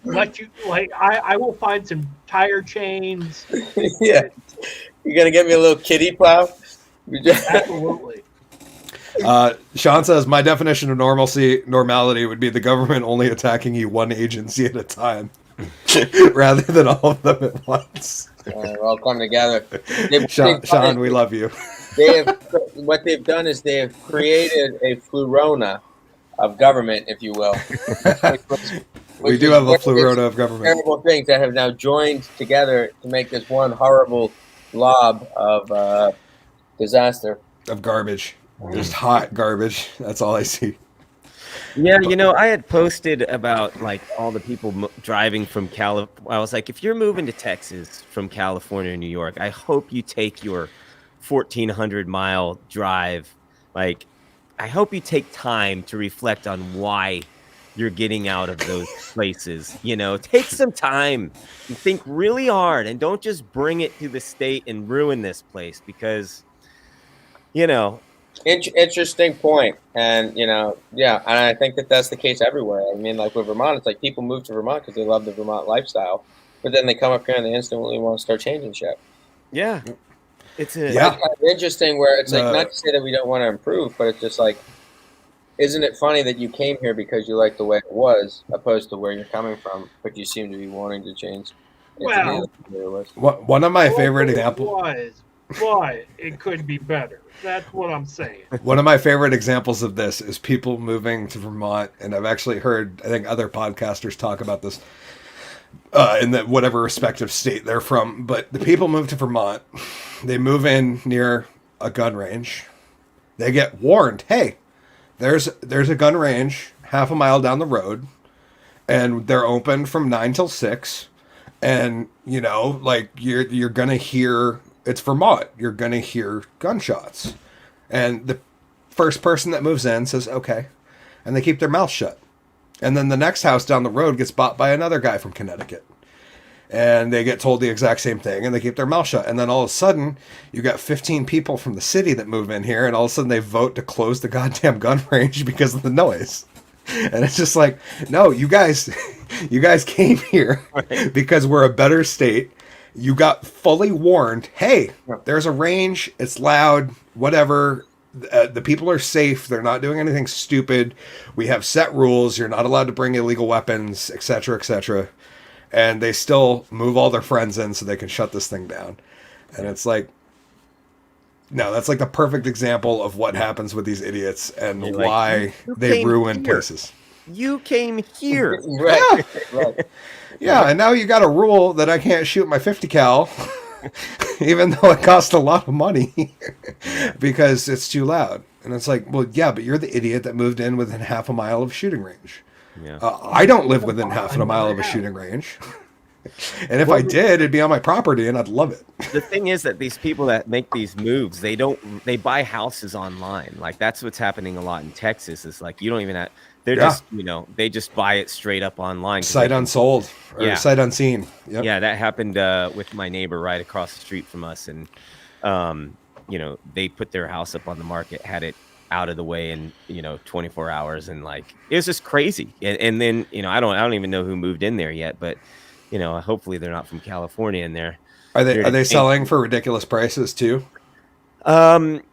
let you I will find some tire chains. Yeah. You gonna get me a little kiddie plow? Absolutely. Sean says my definition of normality would be the government only attacking you one agency at a time, rather than all of them at once. We're all come together. Sean, we love you. What they've done is they have created a flurona of government, if you will. We do have a flurona of government. Terrible things that have now joined together to make this one horrible blob of disaster. Of garbage. Just hot garbage. That's all I see. Yeah, I had posted about like all the people driving from California. I was like, if you're moving to Texas from California or New York, I hope you take your 1,400-mile drive. Like, I hope you take time to reflect on why you're getting out of those places. Take some time and think really hard, and don't just bring it to the state and ruin this place because, Interesting point. And, and I think that's the case everywhere. I mean, like with Vermont, it's like people move to Vermont because they love the Vermont lifestyle, but then they come up here and they instantly want to start changing shit. Yeah. It's kind of interesting where it's like, not to say that we don't want to improve, but it's just like, isn't it funny that you came here because you like the way it was, opposed to where you're coming from, but you seem to be wanting to change? Well, one of my favorite examples was, but it could be better. That's what I'm saying. One of my favorite examples of this is people moving to Vermont, and I've actually heard, I think, other podcasters talk about this in whatever respective state they're from. But the people move to Vermont, they move in near a gun range, they get warned, hey, there's a gun range half a mile down the road, and they're open from 9 till 6, and you're gonna hear. It's Vermont. You're going to hear gunshots. And the first person that moves in says, okay. And they keep their mouth shut. And then the next house down the road gets bought by another guy from Connecticut. And they get told the exact same thing. And they keep their mouth shut. And then all of a sudden, you got 15 people from the city that move in here. And all of a sudden, they vote to close the goddamn gun range because of the noise. And it's just like, no, you guys came here because we're a better state. You got fully warned, hey, there's a range, it's loud, whatever. The people are safe. They're not doing anything stupid. We have set rules. You're not allowed to bring illegal weapons, etc., etc. And they still move all their friends in so they can shut this thing down. And it's like, no, that's like the perfect example of what happens with these idiots and You're why like, you they came ruin here. places. You came here. Right. Right. Yeah, and now you got a rule that I can't shoot my 50 cal, even though it costs a lot of money because it's too loud. And it's like, well, yeah, but you're the idiot that moved in within half a mile of shooting range. Yeah. I don't live within half of a mile of a shooting range. And if I did, it'd be on my property and I'd love it. The thing is that these people that make these moves, they buy houses online. Like that's what's happening a lot in Texas. Is like you don't even have. They're just they just buy it straight up online. Sight unsold or sight unseen. Yep. Yeah, that happened with my neighbor right across the street from us, and they put their house up on the market, had it out of the way in 24 hours, and like it was just crazy. And then I don't even know who moved in there yet, but hopefully they're not from California in there. Are they selling for ridiculous prices too?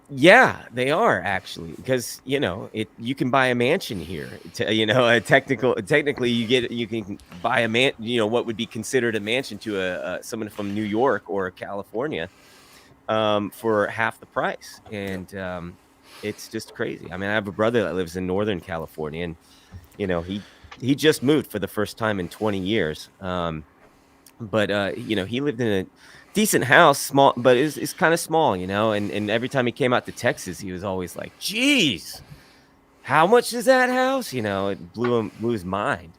Yeah, they are actually, because you can buy a mansion here. Technically you can buy a what would be considered a mansion to someone from New York or California for half the price, and it's just crazy. I mean, I have a brother that lives in Northern California, and he just moved for the first time in 20 years. But he lived in a decent house, small, but it's kind of small, and every time he came out to Texas, he was always like, geez, how much is that house? It blew his mind.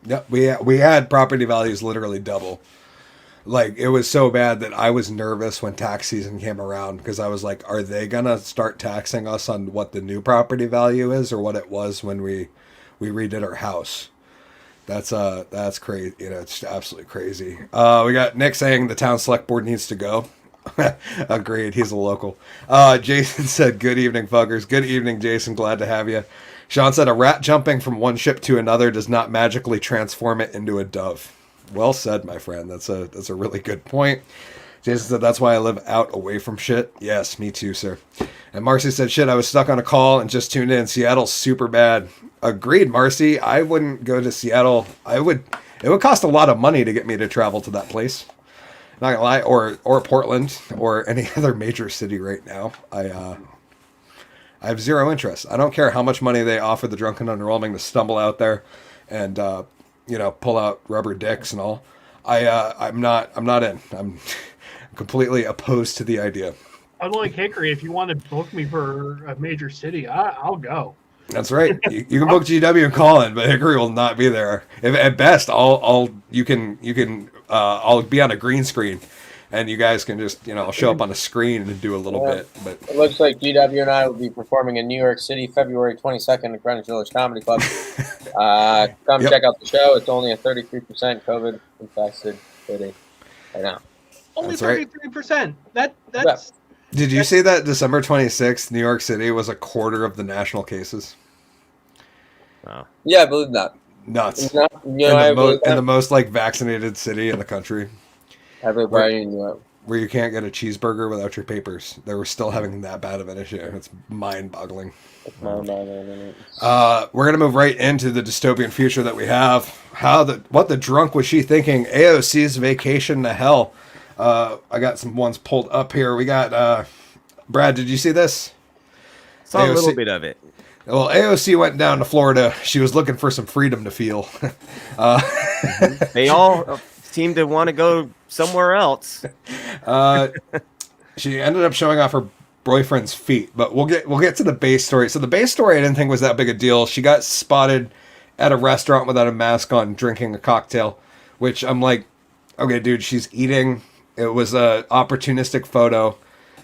Yeah, we had property values literally double. Like, it was so bad that I was nervous when tax season came around because I was like, are they gonna start taxing us on what the new property value is or what it was when we redid our house? That's crazy. It's absolutely crazy. We got Nick saying the town select board needs to go. Agreed. He's a local. Jason said, good evening, fuckers. Good evening, Jason. Glad to have you. Sean said, a rat jumping from one ship to another does not magically transform it into a dove. Well said, my friend. That's a really good point. Jason said, that's why I live out away from shit. Yes, me too, sir. And Marcy said, shit, I was stuck on a call and just tuned in. Seattle's super bad. Agreed, Marcy. I wouldn't go to Seattle. It would cost a lot of money to get me to travel to that place. Not gonna lie, or Portland or any other major city right now. I have zero interest. I don't care how much money they offer the Drunk and Underwhelming to stumble out there and pull out rubber dicks and all. I'm not in. I'm completely opposed to the idea. Unlike Hickory, if you want to book me for a major city, I'll go. That's right. You can book GW and call in, but Hickory will not be there. If, at best, I'll be on a green screen, and you guys can just I'll show up on a screen and do a little bit. But it looks like GW and I will be performing in New York City, February 22nd at Greenwich Village Comedy Club. Come check out the show. It's only a 33% COVID infected city right now. Only That's right. 33%. That's. Did you see that December 26th, New York City was a quarter of the national cases? Wow. Yeah, I believe that. Nuts. In the most vaccinated city in the country. Everybody knew it. Where you can't get a cheeseburger without your papers. They were still having that bad of an issue. It's mind-boggling. We're going to move right into the dystopian future that we have. What the drunk was she thinking? AOC's vacation to hell. I got some ones pulled up here. We got Brad. Did you see this? Saw a little bit of it. Well, AOC went down to Florida. She was looking for some freedom to feel. They all seem to want to go somewhere else. She ended up showing off her boyfriend's feet, but we'll get to the base story. So the base story I didn't think was that big a deal. She got spotted at a restaurant without a mask on, drinking a cocktail, which I'm like, okay, dude, she's eating. It was a opportunistic photo.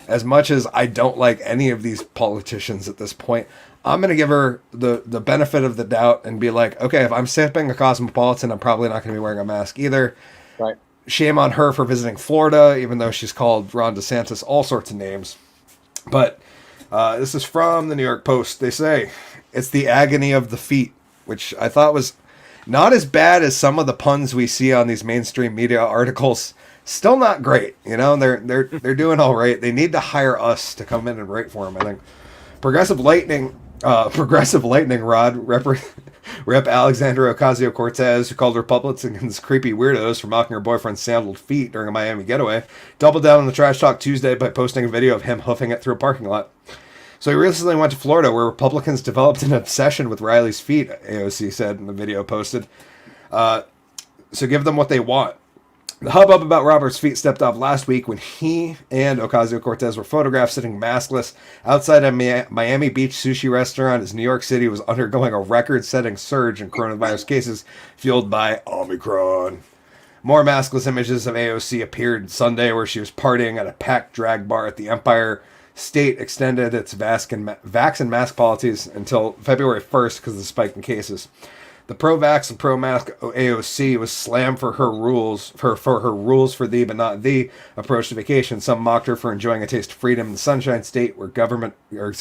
As much as I don't like any of these politicians at this point, I'm going to give her the benefit of the doubt and be like, okay, if I'm sipping a Cosmopolitan, I'm probably not going to be wearing a mask either. Right. Shame on her for visiting Florida, even though she's called Ron DeSantis all sorts of names. But this is from the New York Post. They say, it's the agony of the feet, which I thought was not as bad as some of the puns we see on these mainstream media articles. Still not great, you know. They're doing all right. They need to hire us to come in and write for them. I think Progressive Lightning Rod Rep Alexandra Ocasio-Cortez, who called Republicans creepy weirdos for mocking her boyfriend's sandaled feet during a Miami getaway, doubled down on the trash talk Tuesday by posting a video of him hoofing it through a parking lot. So he recently went to Florida, where Republicans developed an obsession with Riley's feet, AOC said in the video posted. So give them what they want. The hubbub about Robert's feet stepped off last week when he and Ocasio-Cortez were photographed sitting maskless outside a Miami Beach sushi restaurant as New York City was undergoing a record-setting surge in coronavirus cases fueled by Omicron. More maskless images of AOC appeared Sunday, where she was partying at a packed drag bar at the Empire State extended its vax and mask policies until February 1st because of the spike in cases. The pro-vax and pro-mask AOC was slammed for her rules for her rules for thee but not thee approach to vacation. Some mocked her for enjoying a taste of freedom in the Sunshine State, where Governor Ron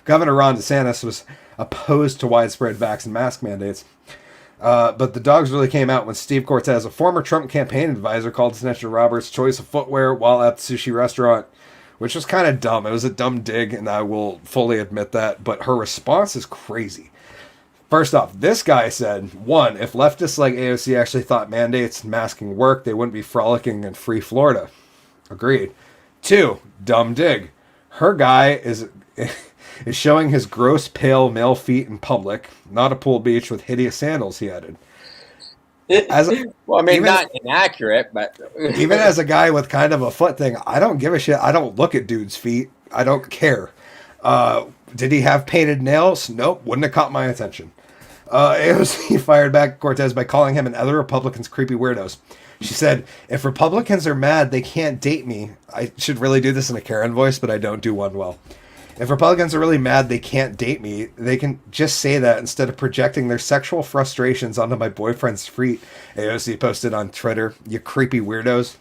DeSantis was opposed to widespread vax and mask mandates. But the dogs really came out when Steve Cortez, a former Trump campaign advisor, called attention to Roberts' choice of footwear while at the sushi restaurant, which was kind of dumb. It was a dumb dig, and I will fully admit that. But her response is crazy. First off, this guy said, 1, if leftists like AOC actually thought mandates and masking worked, they wouldn't be frolicking in free Florida. Agreed. 2, dumb dig. Her guy is showing his gross, pale male feet in public, not a pool beach with hideous sandals, he added. Not inaccurate, but... even as a guy with kind of a foot thing, I don't give a shit. I don't look at dudes' feet. I don't care. Did he have painted nails? Nope, wouldn't have caught my attention. AOC fired back Cortez by calling him and other Republicans creepy weirdos. She said, if Republicans are mad, they can't date me. I should really do this in a Karen voice, but I don't do one well. If Republicans are really mad they can't date me, they can just say that instead of projecting their sexual frustrations onto my boyfriend's feet, AOC posted on Twitter. You creepy weirdos.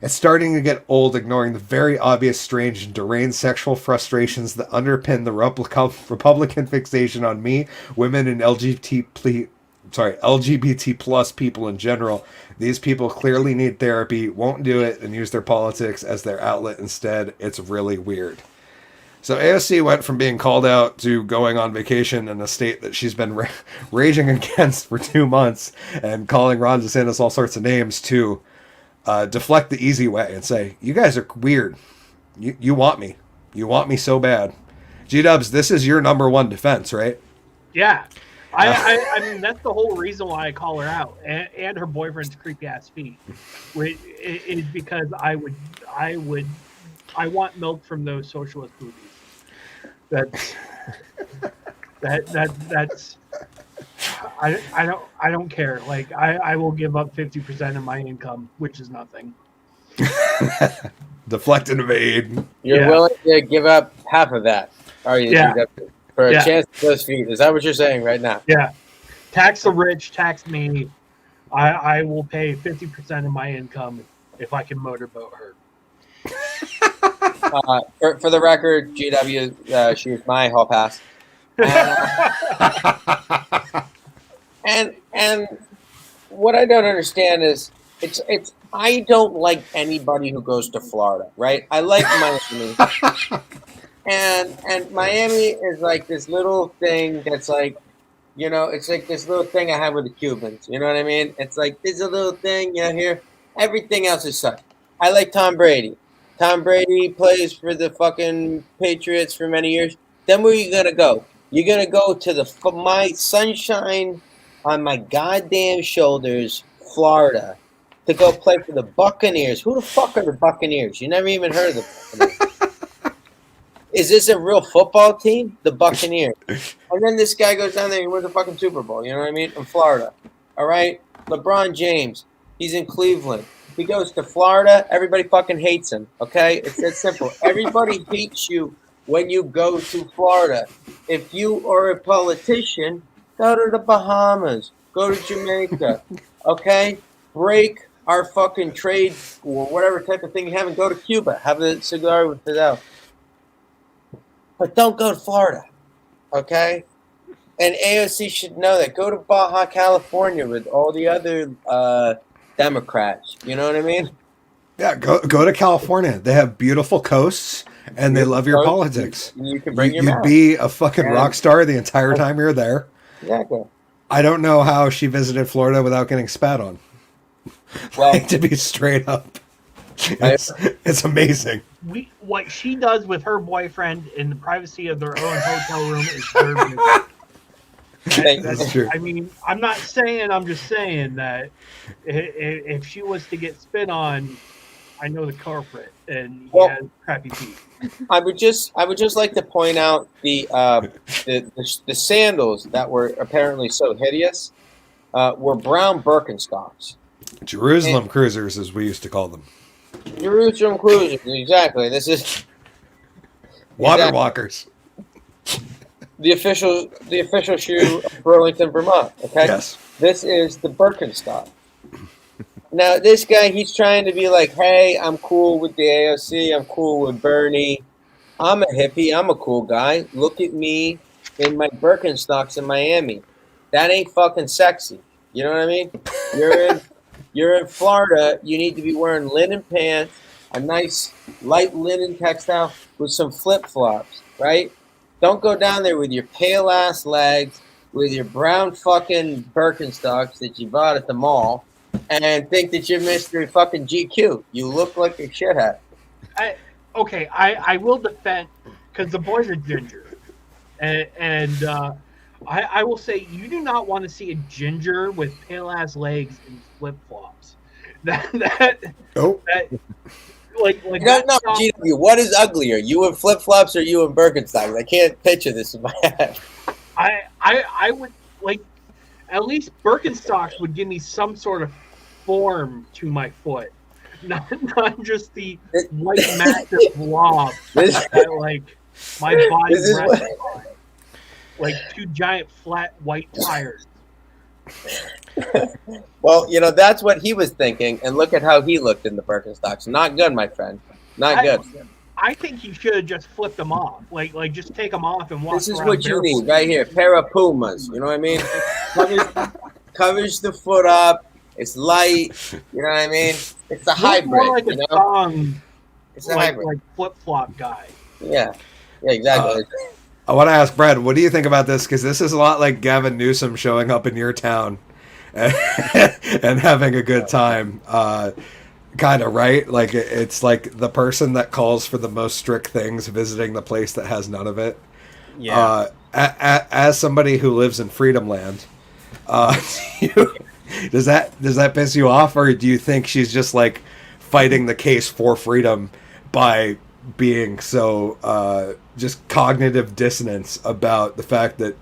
It's starting to get old ignoring the very obvious, strange, and deranged sexual frustrations that underpin the Republican fixation on me, women, and LGBT plus people in general. These people clearly need therapy, won't do it, and use their politics as their outlet instead. It's really weird. So AOC went from being called out to going on vacation in a state that she's been raging against for 2 months and calling Ron DeSantis all sorts of names to deflect the easy way and say, you guys are weird. You want me. You want me so bad. G-Dubs, this is your number one defense, right? Yeah. I mean, that's the whole reason why I call her out, and her boyfriend's creepy ass feet, which is because I want milk from those socialist boobies. That's I don't care. Like I will give up 50% of my income, which is nothing. Deflect and evade. You're willing to give up half of that, are you? Yeah. For a chance to those feet. Is that what you're saying right now? Yeah. Tax the rich, tax me. I will pay 50% of my income if I can motorboat her. For the record, GW, she was my hall pass. And what I don't understand is it's I don't like anybody who goes to Florida, right? I like Miami. And Miami is like this little thing that's like, you know, it's like this little thing I have with the Cubans. You know what I mean? It's like there's a little thing, you know, here. Everything else is such. I like Tom Brady. Tom Brady plays for the fucking Patriots for many years. Then where are you gonna go? You're gonna go to my sunshine on my goddamn shoulders, Florida, to go play for the Buccaneers. Who the fuck are the Buccaneers? You never even heard of the Buccaneers. Is this a real football team? The Buccaneers. And then this guy goes down there and wins the fucking Super Bowl. You know what I mean? In Florida. All right? LeBron James. He's in Cleveland. He goes to Florida. Everybody fucking hates him. Okay? It's that simple. Everybody hates you when you go to Florida. If you are a politician, go to the Bahamas. Go to Jamaica. Okay? Break our fucking trade or whatever type of thing you have and go to Cuba. Have a cigar with Fidel. But don't go to Florida. Okay? And AOC should know that. Go to Baja California with all the other Democrats. You know what I mean? Yeah, go to California. They have beautiful coasts, and they love your politics. You can bring your You'd mask. be a fucking rock star the entire time you're there. Exactly. I don't know how she visited Florida without getting spat on. Well, To be straight up, it's amazing. What she does with her boyfriend in the privacy of their own hotel room is her business. That's true. I mean, I'm not saying. I'm just saying that if she was to get spit on, I know the culprit, and he has crappy teeth. I would just like to point out the sandals that were apparently so hideous were brown Birkenstocks. Jerusalem cruisers, as we used to call them. Jerusalem cruisers, exactly. This is Water walkers. the official shoe of Burlington, Vermont. Okay. Yes. This is the Birkenstock. Now, this guy, he's trying to be like, hey, I'm cool with the AOC. I'm cool with Bernie. I'm a hippie. I'm a cool guy. Look at me in my Birkenstocks in Miami. That ain't fucking sexy. You know what I mean? You're in Florida. You need to be wearing linen pants, a nice light linen textile with some flip-flops, right? Don't go down there with your pale-ass legs, with your brown fucking Birkenstocks that you bought at the mall, and think that you're Mr. fucking GQ. You look like a shithead. I will defend, because the boys are ginger, and I will say you do not want to see a ginger with pale ass legs and flip flops. Like No, GW. What is uglier, you in flip flops or you in Birkenstocks? I can't picture this in my head. I would like, at least Birkenstocks would give me some sort of form to my foot, not just the white massive blob that like my body rests on, like two giant flat white tires. Well, that's what he was thinking, and look at how he looked in the Birkenstocks. Not good, my friend. Not good. I think he should have just flipped them off, like just take them off and walk. This is what you need right here, pair of Pumas. You know what I mean? covers the foot up. It's light. You know what I mean? It's a hybrid. More like a thong, it's a hybrid. Like flip flop guy. Yeah, exactly. I want to ask Brad, what do you think about this? Because this is a lot like Gavin Newsom showing up in your town and having a good time. Kind of, right? Like, it's like the person that calls for the most strict things visiting the place that has none of it. Yeah. As somebody who lives in Freedom Land, does that piss you off, or do you think she's just like fighting the case for freedom by being so just cognitive dissonance about the fact that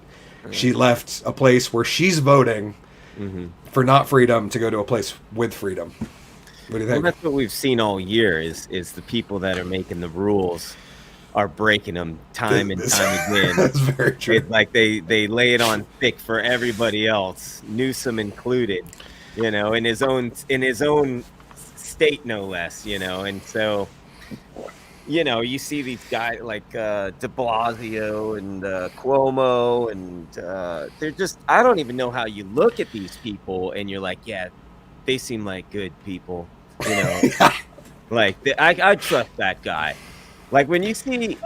she left a place where she's voting for not freedom to go to a place with freedom? What do you think? Well, that's what we've seen all year is the people that are making the rules are breaking them time and time again. That's very true. It's like they lay it on thick for everybody else, Newsom included, in his own state, no less, and so, you see these guys like de Blasio and Cuomo, and they're just, I don't even know how you look at these people and you're like, yeah, they seem like good people, like I trust that guy. Like when you see de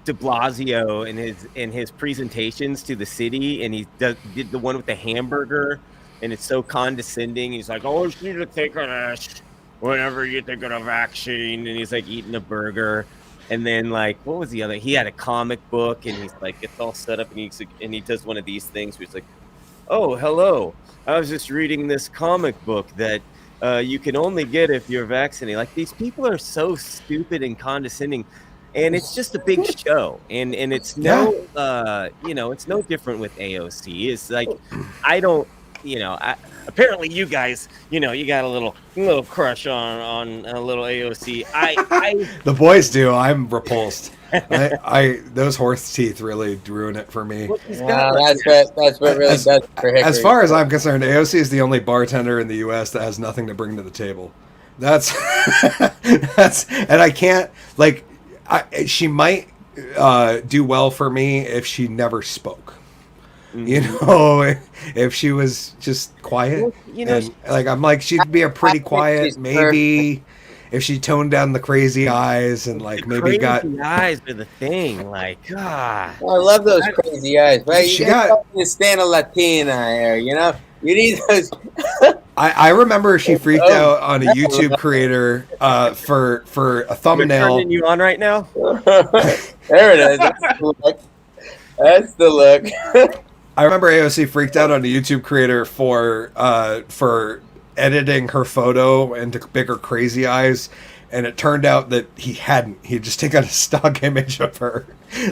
Blasio in his presentations to the city, and he did the one with the hamburger, and it's so condescending. He's like, "Oh, you need to take this whenever you think of a vaccine," and he's like eating a burger. And then like, what was the other? He had a comic book, and he's like, it's all set up, and he does one of these things where he's like, "Oh, hello, I was just reading this comic book that you can only get if you're vaccinated." Like, these people are so stupid and condescending, and it's just a big show. And it's no, it's no different with AOC. It's like, I don't, apparently you guys, you got a little crush on a little AOC. I the boys do. I'm repulsed. I those horse teeth really ruin it for me. That's what really does it for Hickory. As far as I'm concerned, AOC is the only bartender in the U.S. that has nothing to bring to the table. That's and I can't, like, she might do well for me if she never spoke. You know, if she was just quiet. Well, you know, And like I'm like she'd be a pretty I think quiet. she's Maybe if she toned down the crazy eyes and like the maybe got. crazy eyes are the thing. Like, God. I love those crazy eyes, but She you got- got to stand a Latina here, you know. You need those. I remember she freaked out on a YouTube creator for a We're thumbnail. turning you on right now. There it is. That's the look. That's the look. I remember AOC freaked out on a YouTube creator for editing her photo into bigger crazy eyes, and it turned out that he hadn't. He'd just taken a stock image of her.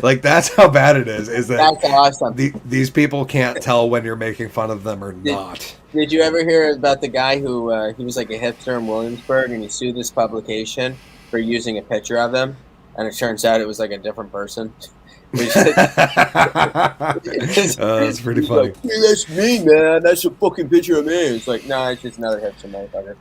Like that's how bad it is. Is that That's awesome. these people can't tell when you're making fun of them or not. Did you ever hear about the guy who he was like a hipster in Williamsburg, and he sued this publication for using a picture of him, and it turns out it was like a different person. That's pretty funny. Like, hey, that's me, man. That's a fucking picture of me. It's like, no, it's just another hipster motherfucker.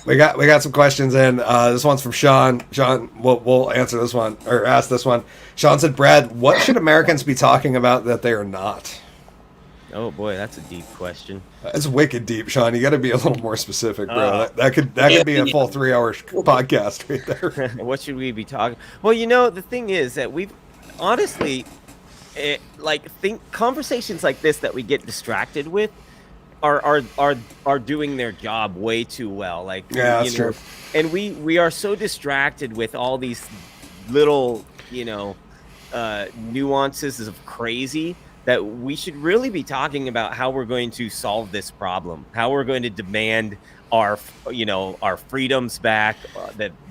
We got some questions in. This one's from Sean. Sean, we'll answer this one or ask this one. Sean said, "Brad, what should Americans be talking about that they are not?" Oh boy, that's a deep question. That's wicked deep, Sean. You got to be a little more specific, bro. That could be a full 3-hour podcast right there. What should we be talking? Well, you know, the thing is that we've honestly, conversations like this that we get distracted with are doing their job way too well. Like, Yeah, that's true. And we are so distracted with all these little, nuances of crazy that we should really be talking about how we're going to solve this problem, how we're going to demand our freedoms back,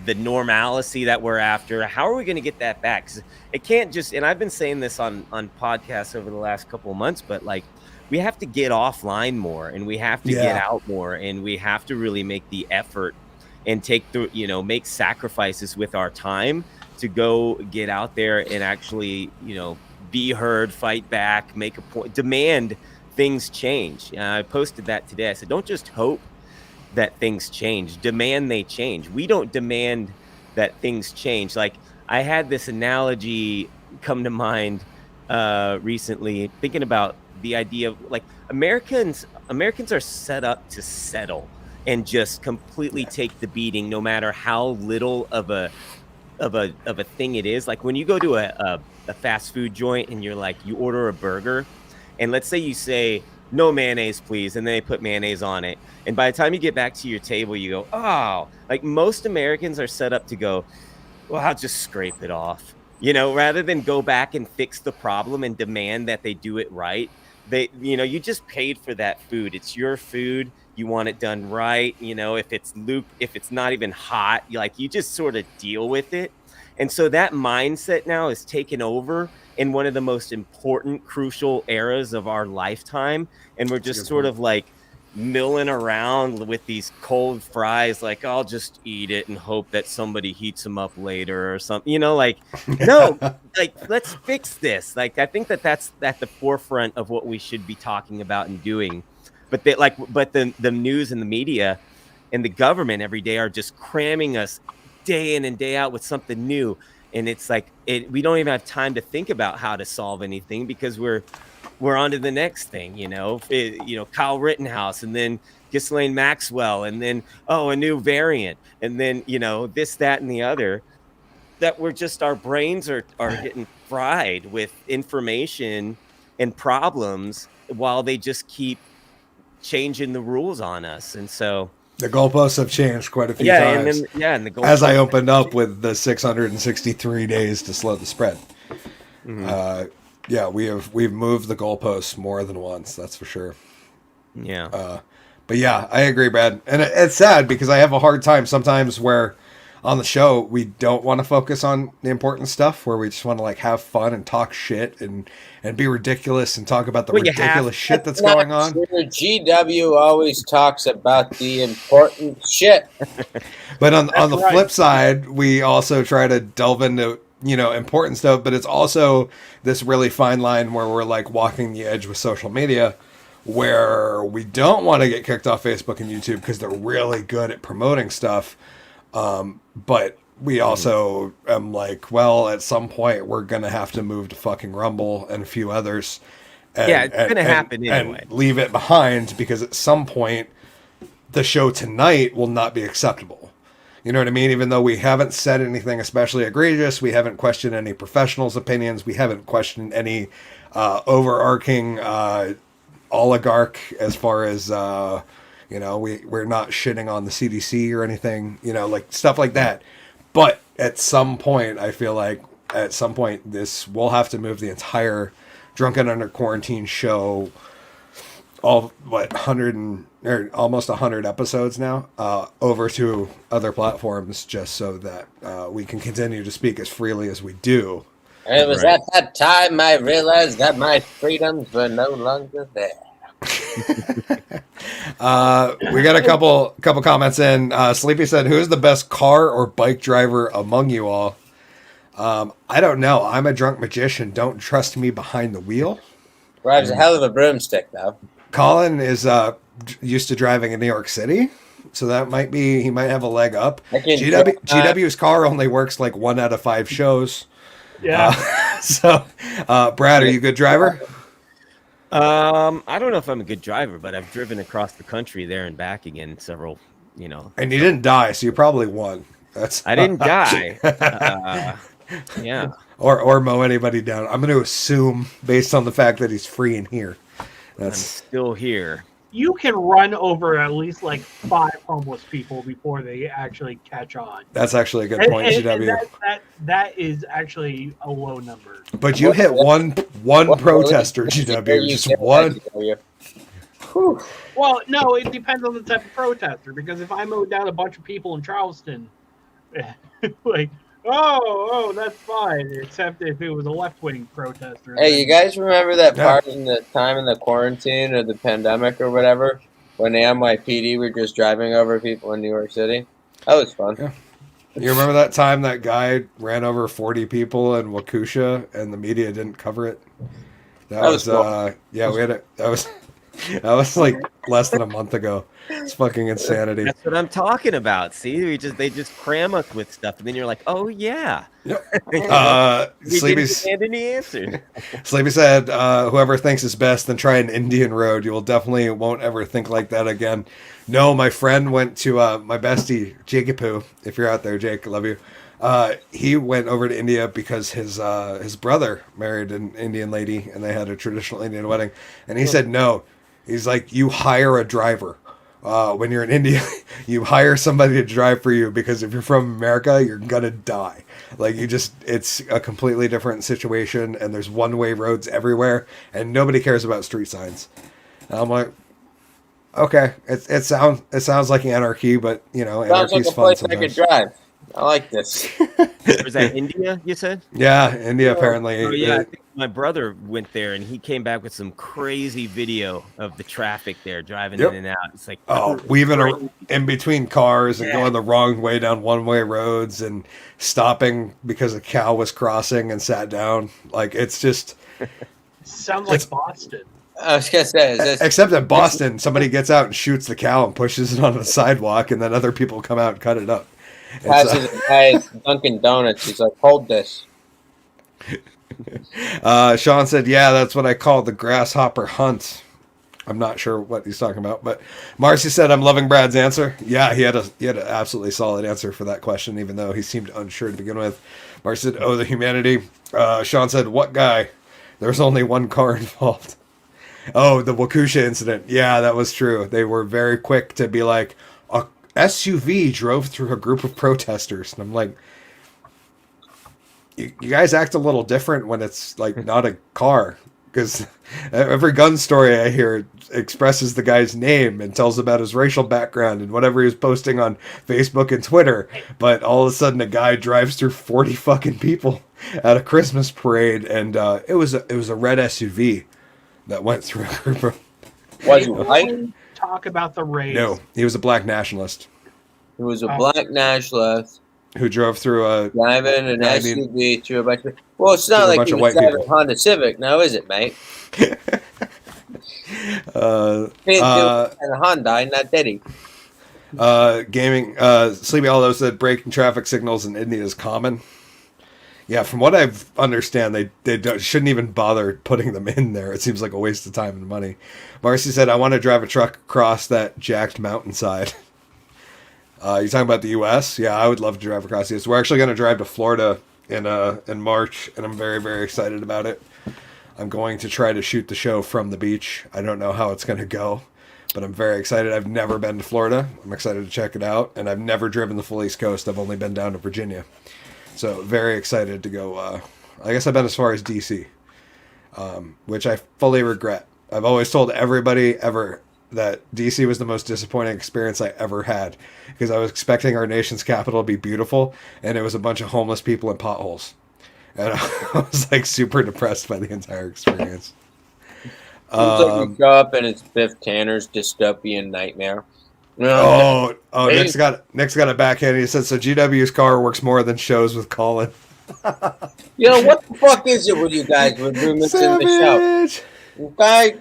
the normalcy that we're after. How are we going to get that back? 'Cause it can't just, and I've been saying this on podcasts over the last couple of months, but like we have to get offline more, and we have to get out more, and we have to really make the effort and make sacrifices with our time to go get out there and actually, be heard, fight back, make a point, demand things change. I posted that today. I said, don't just hope that things change, demand they change. We don't demand that things change. Like I had this analogy come to mind recently, thinking about the idea of like Americans are set up to settle and just completely take the beating, no matter how little of a thing it is. Like when you go to a fast food joint and you're like, you order a burger, and let's say you say no mayonnaise please, and then they put mayonnaise on it, and by the time you get back to your table you go, oh, like most Americans are set up to go, well, I'll just scrape it off, rather than go back and fix the problem and demand that they do it right. You just paid for that food. It's your food. You want it done right. If it's not even hot, you just sort of deal with it. And so that mindset now is taken over in one of the most important, crucial eras of our lifetime. And we're just sort of like milling around with these cold fries, like I'll just eat it and hope that somebody heats them up later or something, no, let's fix this. Like, I think that's at the forefront of what we should be talking about and doing. But the news and the media and the government every day are just cramming us day in and day out with something new. And it's like, we don't even have time to think about how to solve anything because we're on to the next thing, Kyle Rittenhouse, and then Ghislaine Maxwell, and then, a new variant, and then, this, that, and the other, that our brains are getting fried with information and problems while they just keep changing the rules on us. And so the goalposts have changed quite a few times. And the goalposts as I opened up with the 663 days to slow the spread. Mm-hmm. We've moved the goalposts more than once. That's for sure. Yeah. But yeah, I agree, Brad. And it's sad because I have a hard time sometimes where on the show we don't want to focus on the important stuff, where we just want to like have fun and talk shit and be ridiculous and talk about the ridiculous shit that's going on. GW always talks about the important shit. But on the flip side, we also try to delve into important stuff, but it's also this really fine line where we're like walking the edge with social media, where we don't want to get kicked off Facebook and YouTube because they're really good at promoting stuff. But we also am like, well, at some point we're gonna have to move to fucking Rumble and a few others. And, Yeah, it's gonna happen anyway. And leave it behind because at some point the show tonight will not be acceptable. You know what I mean? Even though we haven't said anything especially egregious, we haven't questioned any professionals' opinions, we haven't questioned any overarching oligarch as far as we're not shitting on the CDC or anything, like stuff like that. But at some point, I feel like this we'll have to move the entire Drunken Under Quarantine show, almost 100 episodes now, over to other platforms, just so that we can continue to speak as freely as we do. And it was at that time I realized that my freedoms were no longer there. We got a couple comments in. Sleepy said, "Who's the best car or bike driver among you all?" I don't know. I'm a drunk magician. Don't trust me behind the wheel. Drives a hell of a broomstick, though. Colin is used to driving in New York City, so that might be he might have a leg up. GW's car only works like 1 out of 5 shows. Yeah. Brad, are you a good driver? I don't know if I'm a good driver, but I've driven across the country there and back again several, And you didn't die, so you probably won. I didn't die. Yeah. Or mow anybody down. I'm going to assume, based on the fact that he's free in here. I'm still here. You can run over at least like 5 homeless people before they actually catch on. That's actually a good point, GW. That is actually a low number. But you hit one protester, GW, just one. Well, no, it depends on the type of protester. Because if I mowed down a bunch of people in Charleston, like, oh, that's fine. Except if it was a left-wing protester. Hey, you guys remember that part in the time in the quarantine or the pandemic or whatever, when the NYPD were just driving over people in New York City? That was fun. Yeah. You remember that time that guy ran over 40 people in Waukesha and the media didn't cover it? That was cool. Yeah, we had it. That was like less than a month ago. It's fucking insanity. That's what I'm talking about. See, they just cram us with stuff, and then you're like, oh yeah. Yep. Sleepy answer. Sleepy said, "Whoever thinks is best, then try an Indian road. You will definitely won't ever think like that again." No, my friend went to my bestie Jakeapoo. If you're out there, Jake, I love you. He went over to India because his brother married an Indian lady, and they had a traditional Indian wedding. And he said no. He's like, you hire a driver. When you're in India, you hire somebody to drive for you, because if you're from America, you're gonna die. Like, it's a completely different situation, and there's one-way roads everywhere, and nobody cares about street signs. And I'm like, okay, it sounds like anarchy, but anarchy's fun sometimes. I could drive. I like this. Was that India, you said? Yeah, India apparently. Oh, yeah, I think my brother went there, and he came back with some crazy video of the traffic there, driving in and out. It's like, weaving in between cars and going the wrong way down one-way roads and stopping because a cow was crossing and sat down. Like, it's just... Sounds like Boston. I was going to say, except in Boston, somebody gets out and shoots the cow and pushes it on the sidewalk, and then other people come out and cut it up. Passes the guy at Dunkin' Donuts. He's like, hold this. Sean said, yeah, that's what I call the grasshopper hunt. I'm not sure what he's talking about, but Marcy said, I'm loving Brad's answer. Yeah, he had an absolutely solid answer for that question, even though he seemed unsure to begin with. Marcy said, oh, the humanity. Sean said, what guy? There was only one car involved. Oh, the Waukesha incident. Yeah, that was true. They were very quick to be like, a SUV drove through a group of protesters. And I'm like, you guys act a little different when it's like not a car. Because every gun story I hear expresses the guy's name and tells about his racial background and whatever he was posting on Facebook and Twitter. But all of a sudden, a guy drives through 40 fucking people at a Christmas parade, and it was a red SUV that went through a group of. Was he white? Talk about the race. No, he was a black nationalist. He was a black nationalist who drove through a driving an SUV through a bunch of. Well, it's not like he was driving a Honda Civic, now is it, mate? He didn't do it in a Hyundai, not did he? Gaming. Sleepy Hollow said breaking traffic signals in India is common. Yeah, from what I understand, they shouldn't even bother putting them in there. It seems like a waste of time and money. Marcy said, I want to drive a truck across that jacked mountainside. You talking about the U.S.? Yeah, I would love to drive across the U.S. We're actually going to drive to Florida in March, and I'm very, very excited about it. I'm going to try to shoot the show from the beach. I don't know how it's going to go, but I'm very excited. I've never been to Florida. I'm excited to check it out, and I've never driven the full East Coast. I've only been down to Virginia. So very excited to go. I guess I've been as far as DC, which I fully regret. I've always told everybody ever that DC was the most disappointing experience I ever had because I was expecting our nation's capital to be beautiful, and it was a bunch of homeless people in potholes. And I was like super depressed by the entire experience. Seems like you show up and it's Biff Tanner's dystopian nightmare. Nick's got a backhand. He said, so GW's car works more than shows with Colin. What the fuck is it with you guys with roommates in the show? Okay,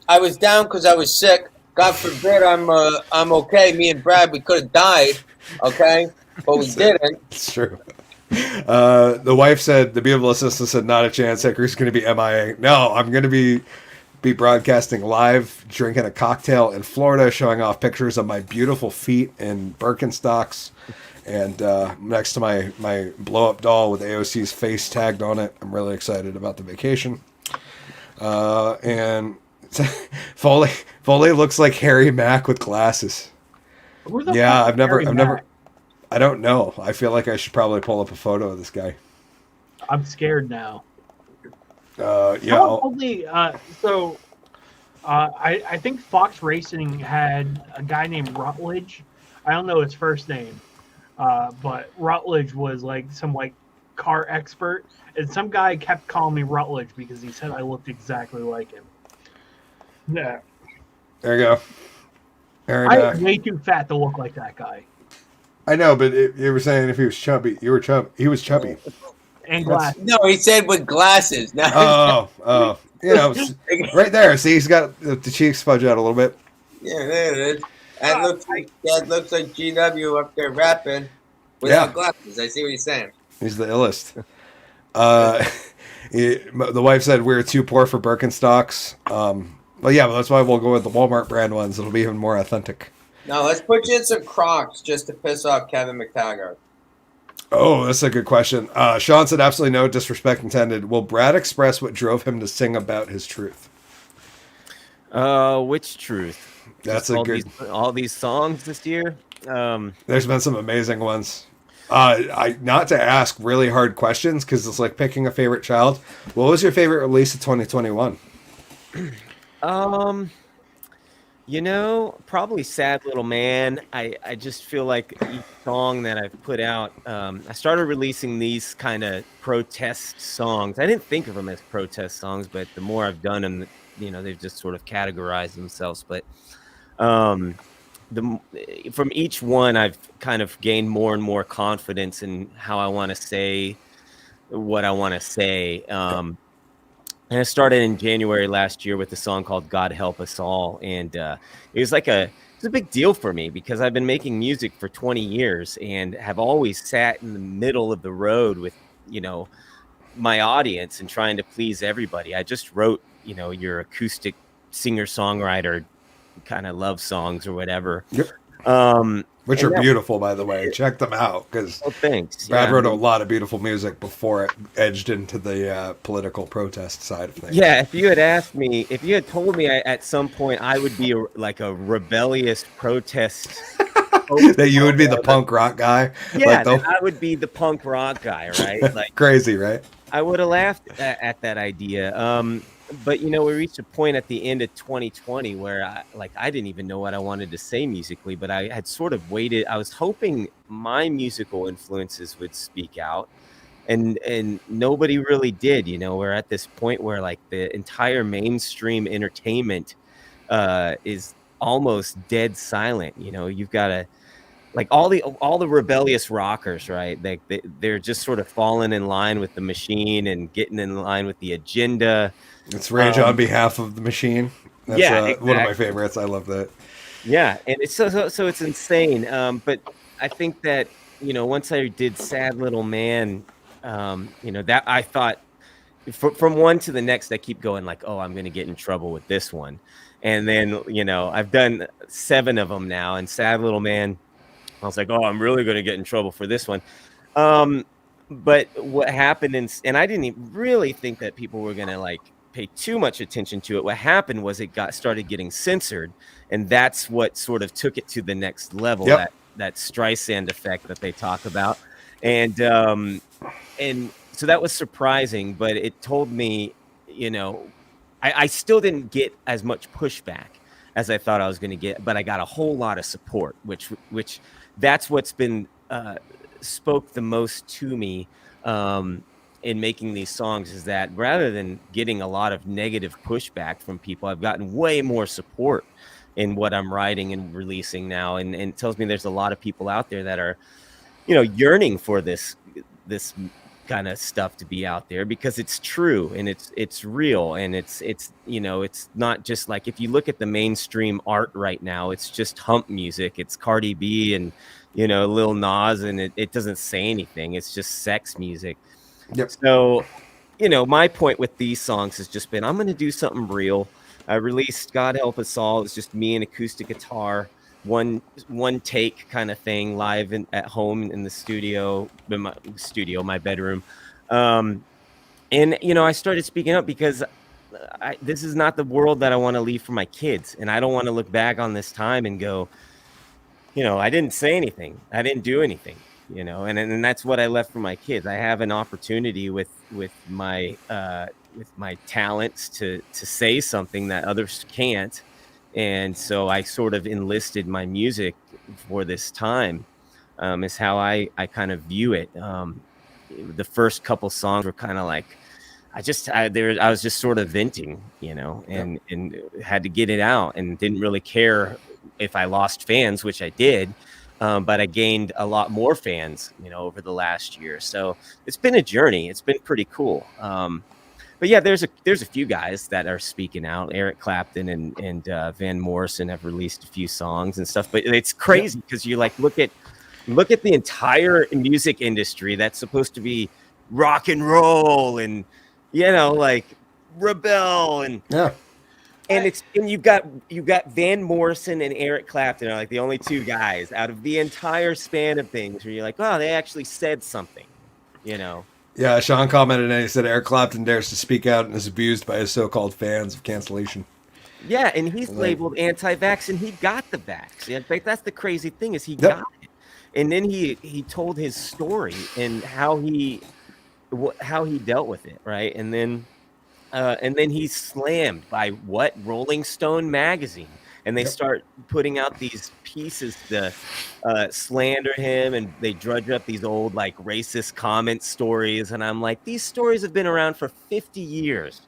I was down because I was sick. God forbid I'm okay. Me and Brad, we could have died, okay? But we didn't. It's true. The wife said, the beautiful assistant said, not a chance. Hickory's going to be MIA. No, I'm going to be broadcasting live, drinking a cocktail in Florida, showing off pictures of my beautiful feet in Birkenstocks, and next to my blow-up doll with AOC's face tagged on it. I'm really excited about the vacation. And Foley looks like Harry Mack with glasses. I've never. I don't know. I feel like I should probably pull up a photo of this guy. I'm scared now. I think Fox Racing had a guy named Rutledge. I don't know his first name, but Rutledge was like some car expert, and some guy kept calling me Rutledge because he said I looked exactly like him. Yeah. There you go. I'm way too fat to look like that guy. I know, but you were saying if he was chubby, you were chubby. He was chubby. And glasses. No, he said with glasses. No. Oh. Right there. See, he's got the cheeks fudge out a little bit. Yeah, there it is. That looks like GW up there rapping without glasses. I see what you're saying. He's the illest. The wife said we're too poor for Birkenstocks. But that's why we'll go with the Walmart brand ones. It'll be even more authentic. No, let's put you in some Crocs just to piss off Kevin McTaggart. Oh, that's a good question. Sean said, absolutely no disrespect intended. Will Brad express what drove him to sing about his truth? Which truth? That's all these songs this year. There's been some amazing ones. Not to ask really hard questions because it's like picking a favorite child. What was your favorite release of 2021? Probably Sad Little Man. I just feel like each song that I've put out, I started releasing these kind of protest songs. I didn't think of them as protest songs, but the more I've done them, they've just sort of categorized themselves. But from each one, I've kind of gained more and more confidence in how I want to say what I want to say. And I started in January last year with a song called God Help Us All. And it was a big deal for me because I've been making music for 20 years and have always sat in the middle of the road with, my audience and trying to please everybody. I just wrote, your acoustic singer-songwriter kind of love songs or whatever. Yep. Which are beautiful, by the way. Check them out because thanks. Brad wrote a lot of beautiful music before it edged into the political protest side of things. Yeah, if you had told me at some point I would be a rebellious protest, that you would be the punk rock guy. Yeah, I would be the punk rock guy, right? Crazy, right? I would have laughed at that idea. But we reached a point at the end of 2020 where I didn't even know what I wanted to say musically, but I had sort of waited. I was hoping my musical influences would speak out, and nobody really did. We're at this point where the entire mainstream entertainment is almost dead silent. You've got to all the rebellious rockers, right? They're just sort of falling in line with the machine and getting in line with the agenda. It's Rage on Behalf of the Machine. That's exactly. One of my favorites. I love that. Yeah, and it's so it's insane. But I think that, you know, once I did Sad Little Man, you know, that I thought from one to the next, I keep going like, oh, I'm going to get in trouble with this one. And then, you know, I've done 7 of them now, and Sad Little Man, I was like, oh, I'm really going to get in trouble for this one. But what happened, and I didn't even really think that people were going to like pay too much attention to it. What happened was it started getting censored, and that's what sort of took it to the next level. Yep. That Streisand effect that they talk about, and so that was surprising, but it told me, you know, I still didn't get as much pushback as I thought I was going to get, but I got a whole lot of support, which that's what's been spoke the most to me in making these songs, is that rather than getting a lot of negative pushback from people, I've gotten way more support in what I'm writing and releasing now, and it tells me there's a lot of people out there that are, you know, yearning for this kind of stuff to be out there, because it's true and it's real, and it's you know, it's not just like, if you look at the mainstream art right now, it's just hump music, it's Cardi B and, you know, Lil Nas, and it doesn't say anything, it's just sex music. Yep. So, you know, my point with these songs has just been, I'm going to do something real. I released God Help Us All. It's just me and acoustic guitar, one take kind of thing, live at home in the studio, my bedroom. And, you know, I started speaking up because this is not the world that I want to leave for my kids. And I don't want to look back on this time and go, you know, I didn't say anything. I didn't do anything, you know, and that's what I left for my kids. I have an opportunity with my talents to say something that others can't. And so I sort of enlisted my music for this time, is how I kind of view it. The first couple songs were kind of like, I was just sort of venting, you know, and had to get it out, and didn't really care if I lost fans, which I did. But I gained a lot more fans, you know, over the last year. So it's been a journey. It's been pretty cool. But yeah, there's a few guys that are speaking out. Eric Clapton and Van Morrison have released a few songs and stuff. But it's crazy because you like look at the entire music industry that's supposed to be rock and roll and, you know, like rebel and you've got Van Morrison and Eric Clapton are like the only 2 guys out of the entire span of things where you're like, oh, they actually said something, you know. Yeah, Sean commented and he said Eric Clapton dares to speak out and is abused by his so-called fans of cancellation. Yeah, and he's labeled anti-vax, and he got the vax. In fact, that's the crazy thing, is he got it. And then he told his story and how he dealt with it, right? And then he's slammed by Rolling Stone magazine. And they start putting out these pieces to slander him, and they drudge up these old like racist comment stories. And I'm like, these stories have been around for 50 years,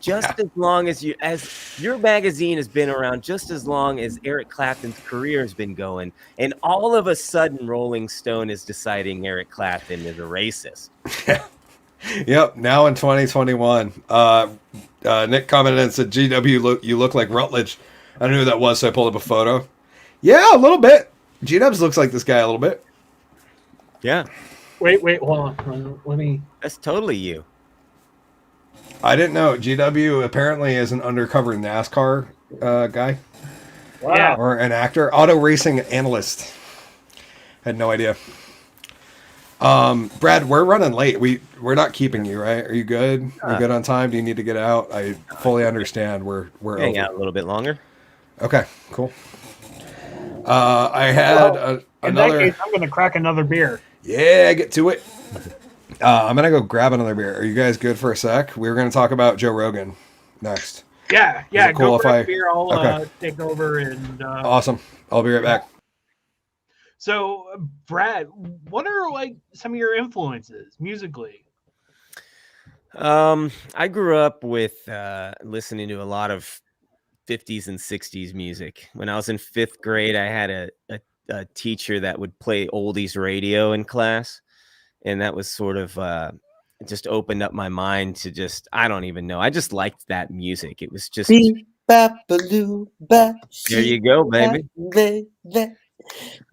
just as long as your magazine has been around, just as long as Eric Clapton's career has been going. And all of a sudden, Rolling Stone is deciding Eric Clapton is a racist. Yep. Now in 2021, Nick commented and said, "GW, you look like Rutledge." I don't know who that was, so I pulled up a photo. Yeah, a little bit. G-Dubs looks like this guy a little bit. Yeah. Wait, hold on. Let me. That's totally you. I didn't know. GW apparently is an undercover NASCAR guy. Wow. Or an actor. Auto racing analyst. Had no idea. Brad, we're running late. We're not keeping you, right? Are you good? Are you good on time? Do you need to get out? I fully understand. We're hang out a little bit longer. Okay, cool. I had another. In that case, I'm going to crack another beer. Yeah, get to it. I'm going to go grab another beer. Are you guys good for a sec? We were going to talk about Joe Rogan next. Yeah. Cool go grab a beer. I'll take over and. Awesome. I'll be right back. So, Brad, what are like some of your influences musically? I grew up with listening to a lot of 50s and 60s music. When I was in 5th grade, I had a teacher that would play oldies radio in class, and that was sort of just opened up my mind to I don't even know. I just liked that music. It was just Ba-ba-loo, ba, There you go, baby.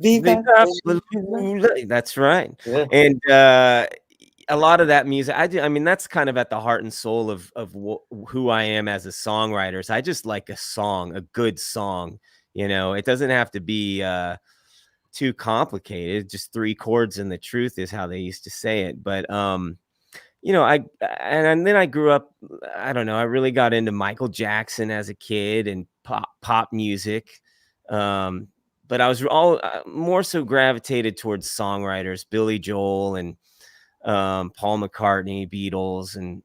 Viva. That's right. Yeah. And a lot of that music, I mean, that's kind of at the heart and soul of who I am as a songwriter. So I just like a song, a good song. You know, it doesn't have to be too complicated. Just 3 chords and the truth is how they used to say it. But you know, and then I grew up. I don't know. I really got into Michael Jackson as a kid and pop music. But I was all more so gravitated towards songwriters, Billy Joel and Paul McCartney, Beatles, and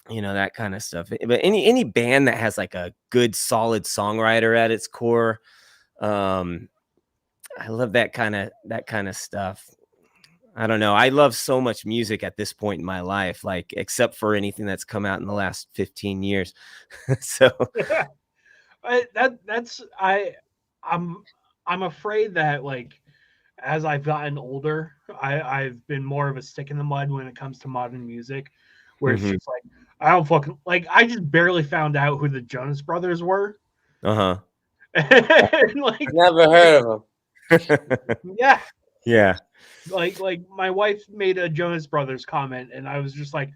you know, that kind of stuff. But any band that has like a good, solid songwriter at its core, I love that kind of stuff. I don't know. I love so much music at this point in my life, like except for anything that's come out in the last 15 years. So I'm afraid that like as I've gotten older, I've been more of a stick in the mud when it comes to modern music, where it's just like I don't fucking like. I just barely found out who the Jonas Brothers were. uh-huh. And, like, Never heard of them. yeah, Yeah. like my wife made a Jonas Brothers comment, and I was just like,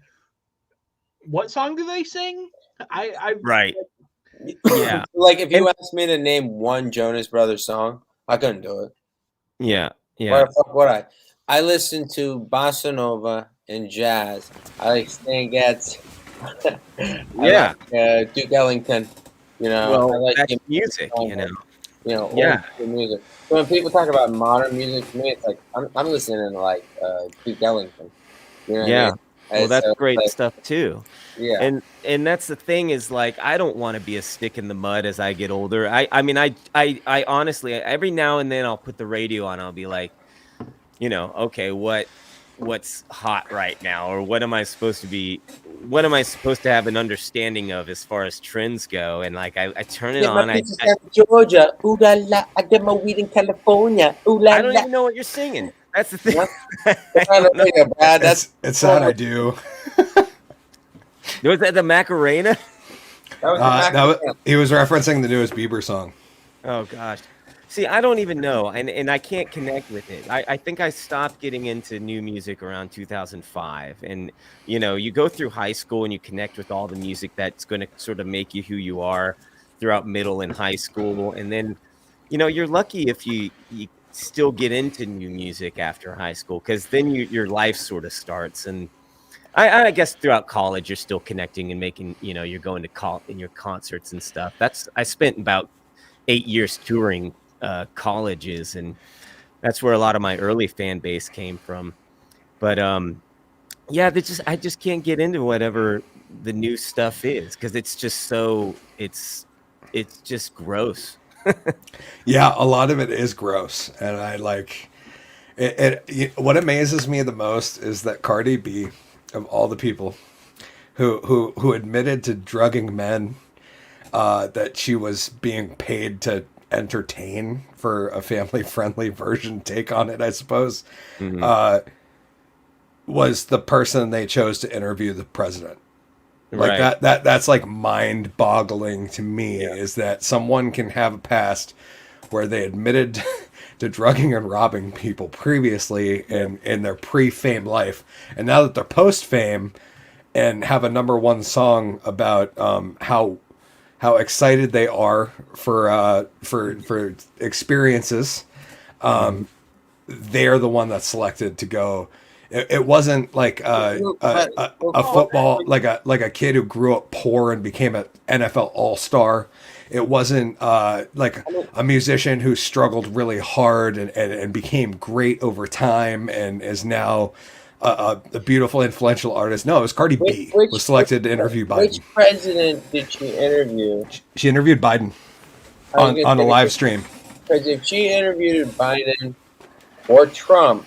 "What song do they sing?" I Right. Yeah. Like if you asked me to name one Jonas Brothers song, I couldn't do it. Yeah. Yeah. Why the fuck would I? I listen to bossa nova and jazz. I like Stan Getz. Yeah. Like, Duke Ellington. You know, Well, I like that's music, you know. Yeah. Music. So when people talk about modern music, to me, it's like I'm listening to like Duke Ellington. You know what I mean? Well, that's so, great like, stuff too. Yeah. And that's the thing is like I don't want to be a stick in the mud as I get older. I mean I honestly every now and then I'll put the radio on. I'll be like, you know, okay, what's hot right now, or what am I supposed to have an understanding of as far as trends go? And like I turn it on. I Georgia. Ooh la la. I get my weed in California. Ooh la la. I don't even know what you're singing. That's the thing. It's sad I do. Was that the Macarena? He was referencing the newest Bieber song. Oh gosh. See, I don't even know, and I can't connect with it. I think I stopped getting into new music around 2005. And, you know, you go through high school and you connect with all the music that's going to sort of make you who you are throughout middle and high school. And then, you know, you're lucky if you still get into new music after high school, because then your life sort of starts. And I guess throughout college, you're still connecting and making, you know, you're going to in your concerts and stuff. I spent about 8 years touring colleges, and that's where a lot of my early fan base came from. But yeah, I just can't get into whatever the new stuff is, because it's just so it's just gross. Yeah, a lot of it is gross, and I like it. What amazes me the most is that Cardi B, of all the people, who admitted to drugging men, that she was being paid to entertain for a family-friendly version take on it, I suppose, was the person they chose to interview the president. Like Right. that's like mind-boggling to me, is that someone can have a past where they admitted to drugging and robbing people previously in their pre-fame life, and now that they're post-fame and have a #1 song about how excited they are for experiences, they're the one that's selected to go. It wasn't like a football, like a kid who grew up poor and became an NFL All-Star. It wasn't like a musician who struggled really hard and became great over time and is now a beautiful, influential artist. No, it was Cardi B was selected to interview Biden. Which president did she interview? She interviewed Biden on a live stream. Because if she interviewed Biden or Trump,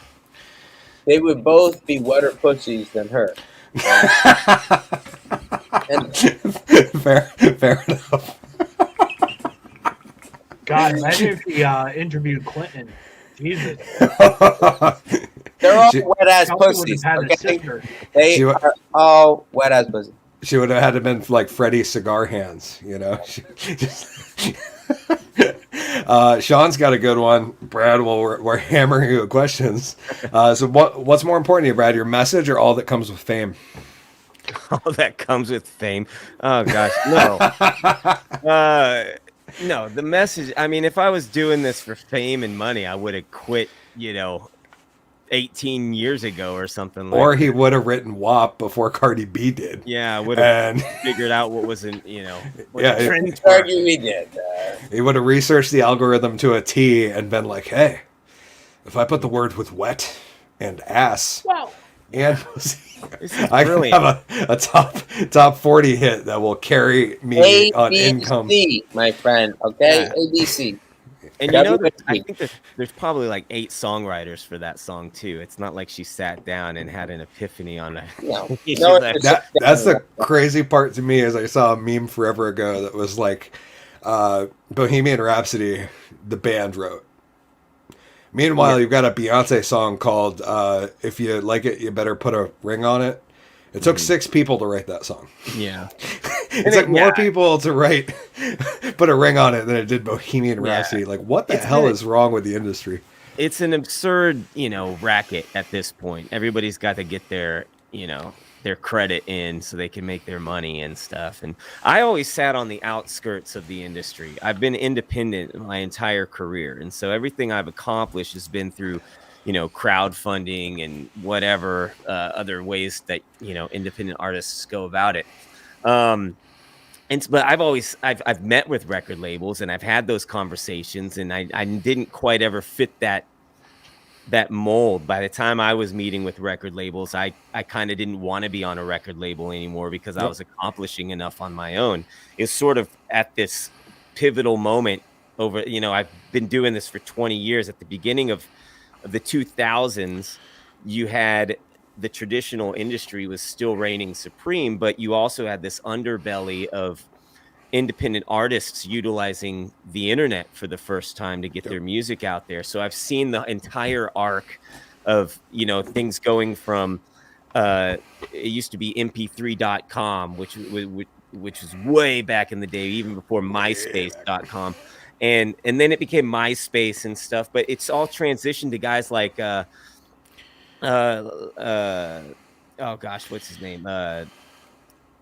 they would both be wetter pussies than her. Fair enough. God, imagine if he interviewed Clinton. Jesus. They're all wet ass pussies. Okay? They are all wet ass pussies. She would have had to been like Freddie's cigar hands, you know. Sean's got a good one. Brad, well, we're hammering you with questions. So what's more important to you, Brad? Your message or all that comes with fame? All that comes with fame. Oh gosh, no. No, the message. I mean, if I was doing this for fame and money, I would have quit, 18 years ago or something like Or he would have written WAP before Cardi B did. Yeah, I would have And figured out what was in, what Yeah, the trends Argue were. we did. he would have researched the algorithm to a T and been like, hey, if I put the word with wet and ass Wow. and pussy, This is I can brilliant. have a top 40 hit that will carry me on income. ABC, my friend. Okay, Yeah. ABC. And I think there's probably like 8 songwriters for that song too. It's not like she sat down and had an epiphany on it. No, She's no, like, That's the crazy part to me is I saw a meme forever ago that was like Bohemian Rhapsody, the band wrote. Meanwhile, you've got a Beyonce song called If You Like It, You Better Put a Ring on It. It took 6 people to write that song. yeah. It took more people to put a ring on it than it did Bohemian Rhapsody. Like, what the hell is wrong with the industry? It's an absurd, racket at this point. Everybody's got to get their credit in so they can make their money and stuff. And I always sat on the outskirts of the industry. I've been independent my entire career. And so everything I've accomplished has been through, crowdfunding and whatever other ways that, independent artists go about it. But I've met with record labels and I've had those conversations, and I didn't quite ever fit that mold. By the time I was meeting with record labels, I kind of didn't want to be on a record label anymore because I was accomplishing enough on my own. It's sort of at this pivotal moment over, I've been doing this for 20 years. At the beginning of the 2000s, you had the traditional industry was still reigning supreme, but you also had this underbelly of independent artists utilizing the internet for the first time to get their music out there. So I've seen the entire arc of, things going from, it used to be mp3.com, which was way back in the day, even before myspace.com. And then it became MySpace and stuff, but it's all transitioned to guys like, oh gosh, what's his name?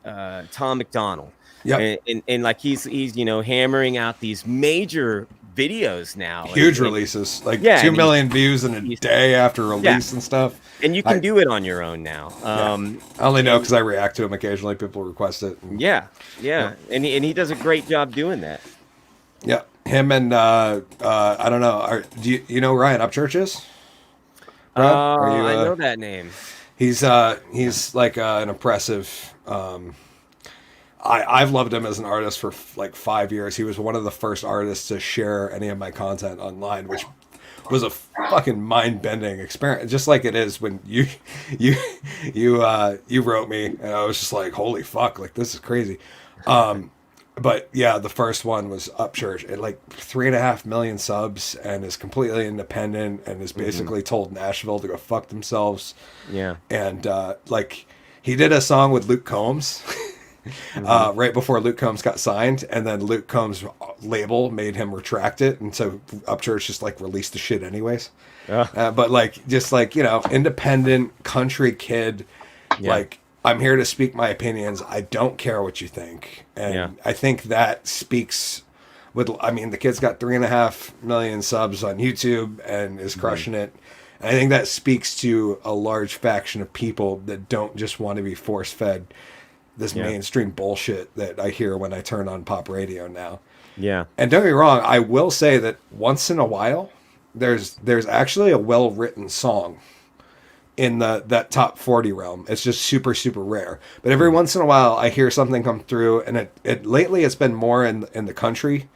Tom McDonald. Yep. And like he's hammering out these major videos now. Huge releases, like 2 million views in a day after release and stuff. And you can do it on your own now. I only know because I react to him occasionally. People request it. Yeah. And he does a great job doing that. Yeah, him and I don't know. Do you know who Ryan Upchurch is? I know that name. He's like an impressive. I've loved him as an artist for like 5 years. He was one of the first artists to share any of my content online, which was a fucking mind-bending experience. Just like it is when you wrote me, and I was just like, holy fuck, like this is crazy. But yeah, the first one was Upchurch at like 3.5 million subs and is completely independent and is basically told Nashville to go fuck themselves. Yeah. And like he did a song with Luke Combs right before Luke Combs got signed, and then Luke Combs' label made him retract it, and so Upchurch just like released the shit anyways. But like just like independent country kid, like. I'm here to speak my opinions. I don't care what you think. And I think that speaks the kid's got 3.5 million subs on YouTube and is crushing it. And I think that speaks to a large faction of people that don't just want to be force fed this mainstream bullshit that I hear when I turn on pop radio now. Yeah. And don't get me wrong, I will say that once in a while, there's actually a well-written song in that top 40 realm. It's just super, super rare. But every once in a while I hear something come through, and it lately it's been more in the country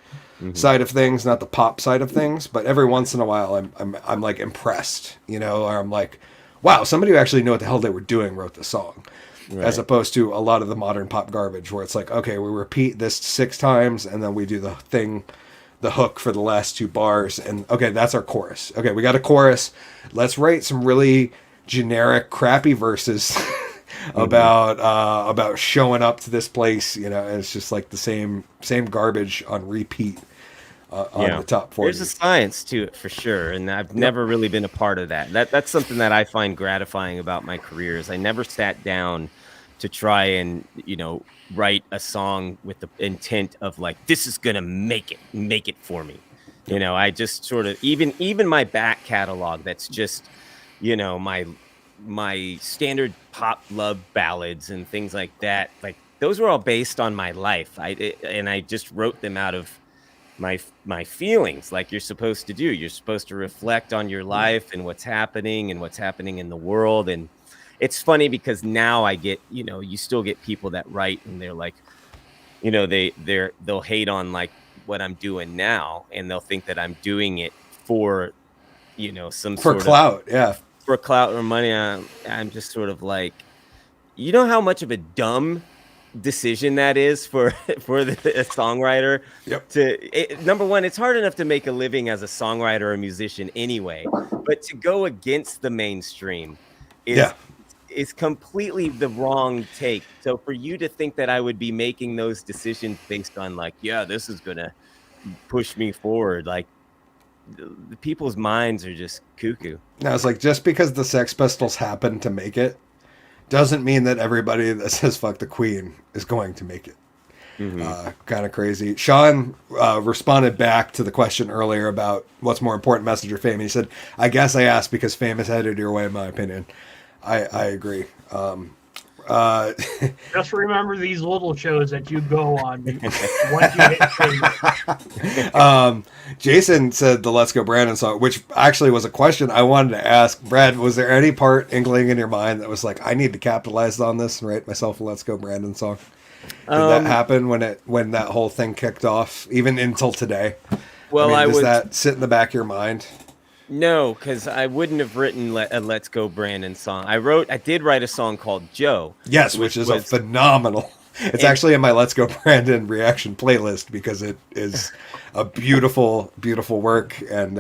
side of things, not the pop side of things. But every once in a while I'm like impressed, or I'm like, wow, somebody who actually knew what the hell they were doing wrote the song. Right. As opposed to a lot of the modern pop garbage where it's like, okay, we repeat this 6 times and then we do the hook for the last 2 bars, and okay, that's our chorus. Okay, we got a chorus. Let's write some really generic crappy verses about showing up to this place, you know, and it's just like the same garbage on repeat on the top 40. There's a science to it for sure, and I've never really been a part of that. That's something that I find gratifying about my career is I never sat down to try and, you know, write a song with the intent of like, this is gonna make it for me. You know, I just sort of even my back catalog that's just, you know, my standard pop love ballads and things like that. Like those were all based on my life. And I just wrote them out of my feelings, like you're supposed to do. You're supposed to reflect on your life and what's happening in the world. And it's funny because now I get, you know, you still get people that write and they're like, you know, they'll hate on like what I'm doing now, and they'll think that I'm doing it for, you know, for clout, for clout or money. I'm just sort of like, you know how much of a dumb decision that is for a songwriter. Number one, it's hard enough to make a living as a songwriter or a musician anyway, but to go against the mainstream is completely the wrong take. So for you to think that I would be making those decisions based on like, yeah, this is gonna push me forward, like the people's minds are just cuckoo. Now it's like, just because the Sex Pistols happen to make it doesn't mean that everybody that says fuck the Queen is going to make it. Kind of crazy. Sean responded back to the question earlier about what's more important, message or fame. He said, I guess I asked because fame is headed your way, in my opinion. I agree. Just remember these little shows that you go on once you hit fame. Jason said the Let's Go Brandon song, which actually was a question I wanted to ask. Brad, was there any inkling in your mind that was like, I need to capitalize on this and write myself a Let's Go Brandon song? Did that happen when that whole thing kicked off, even until today? Well, does that sit in the back of your mind? No, because I wouldn't have written a Let's Go Brandon song. I did write a song called Joe. Yes, which is a phenomenal. It's actually in my Let's Go Brandon reaction playlist because it is a beautiful, beautiful work, and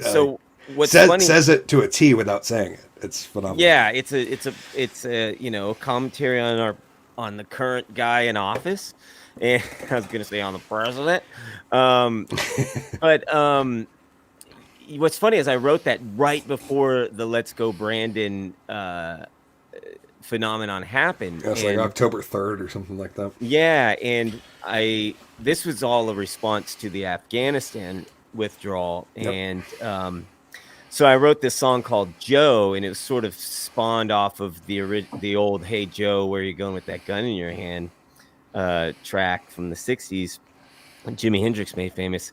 so what's funny, says it to a T without saying it. It's phenomenal. Yeah, it's a you know, commentary on the current guy in office, and I was gonna say on the president, but what's funny is I wrote that right before the Let's Go Brandon phenomenon happened. Yeah, it's like October 3rd or something like that. Yeah, and this was all a response to the Afghanistan withdrawal. Yep. And so I wrote this song called Joe, and it was sort of spawned off of the old Hey Joe, where you going with that gun in your hand track from the 60s, Jimi Hendrix made famous.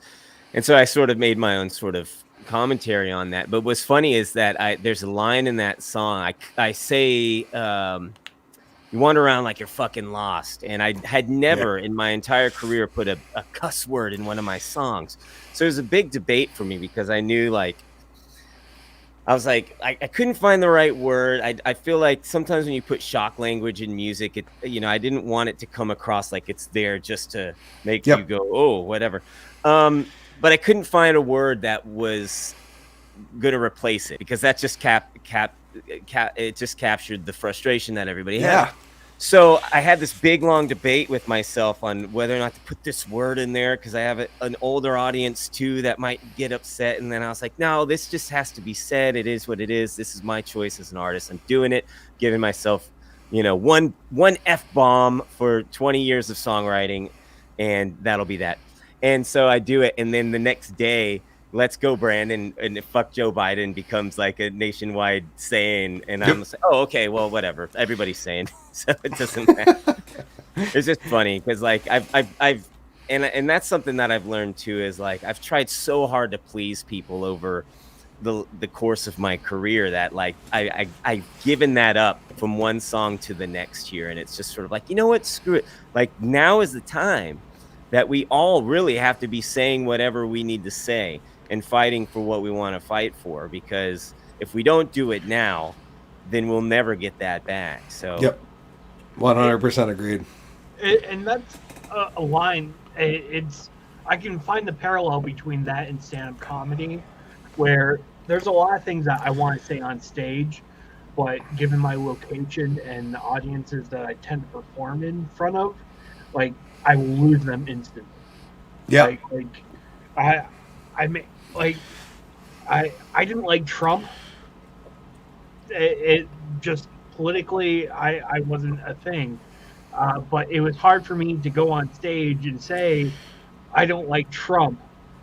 And so I sort of made my own sort of commentary on that. But what's funny is that there's a line in that song. I say, you wander around like you're fucking lost. And I had never in my entire career put a cuss word in one of my songs. So it was a big debate for me because I knew, like, I was like, I couldn't find the right word. I feel like sometimes when you put shock language in music, I didn't want it to come across like it's there just to make you go, oh, whatever. But I couldn't find a word that was going to replace it because that just it just captured the frustration that everybody had. So I had this big, long debate with myself on whether or not to put this word in there because I have an older audience too that might get upset. And then I was like, no, this just has to be said. It is what it is. This is my choice as an artist. I'm doing it, giving myself, one F-bomb for 20 years of songwriting, and that'll be that. And so I do it. And then the next day, Let's Go Brandon and fuck Joe Biden becomes like a nationwide saying. And I'm like, oh, okay, well, whatever. Everybody's saying. So it doesn't matter. It's just funny because like I've and that's something that I've learned too is like I've tried so hard to please people over the course of my career that like I've given that up from one song to the next year. And it's just sort of like, you know what, screw it. Like now is the time that we all really have to be saying whatever we need to say and fighting for what we want to fight for, because if we don't do it now, then we'll never get that back. So 100% agreed. And that's a line. I can find the parallel between that and stand-up comedy, where there's a lot of things that I want to say on stage, but given my location and the audiences that I tend to perform in front of, like I will lose them instantly. Yeah. I mean, like I didn't like Trump. It just politically, I wasn't a thing. But it was hard for me to go on stage and say I don't like Trump,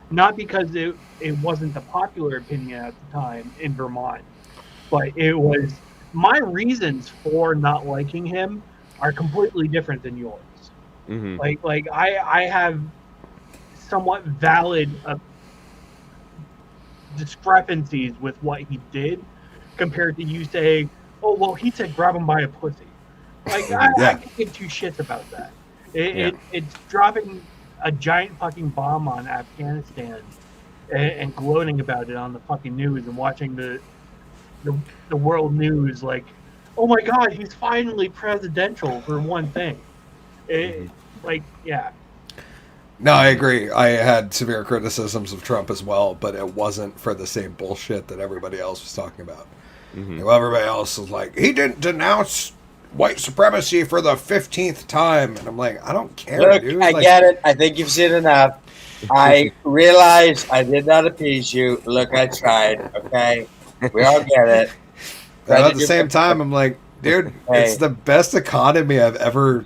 not because it wasn't the popular opinion at the time in Vermont, but it was my reasons for not liking him are completely different than yours. Mm-hmm. Like I have somewhat valid discrepancies with what he did compared to you saying, oh well, he said grab him by a pussy. Like I can give two shits about that. It's dropping a giant fucking bomb on Afghanistan and gloating about it on the fucking news and watching the world news like, oh my god, he's finally presidential for one thing. Like, yeah. No, I agree. I had severe criticisms of Trump as well, but it wasn't for the same bullshit that everybody else was talking about. Mm-hmm. You know, everybody else was like, he didn't denounce white supremacy for the 15th time. And I'm like, I don't care, Look, dude. I Like, get it. I think you've seen enough. I realize I did not appease you. Look, I tried. Okay, we all get it. And at the same time, I'm like, dude, it's the best economy I've ever,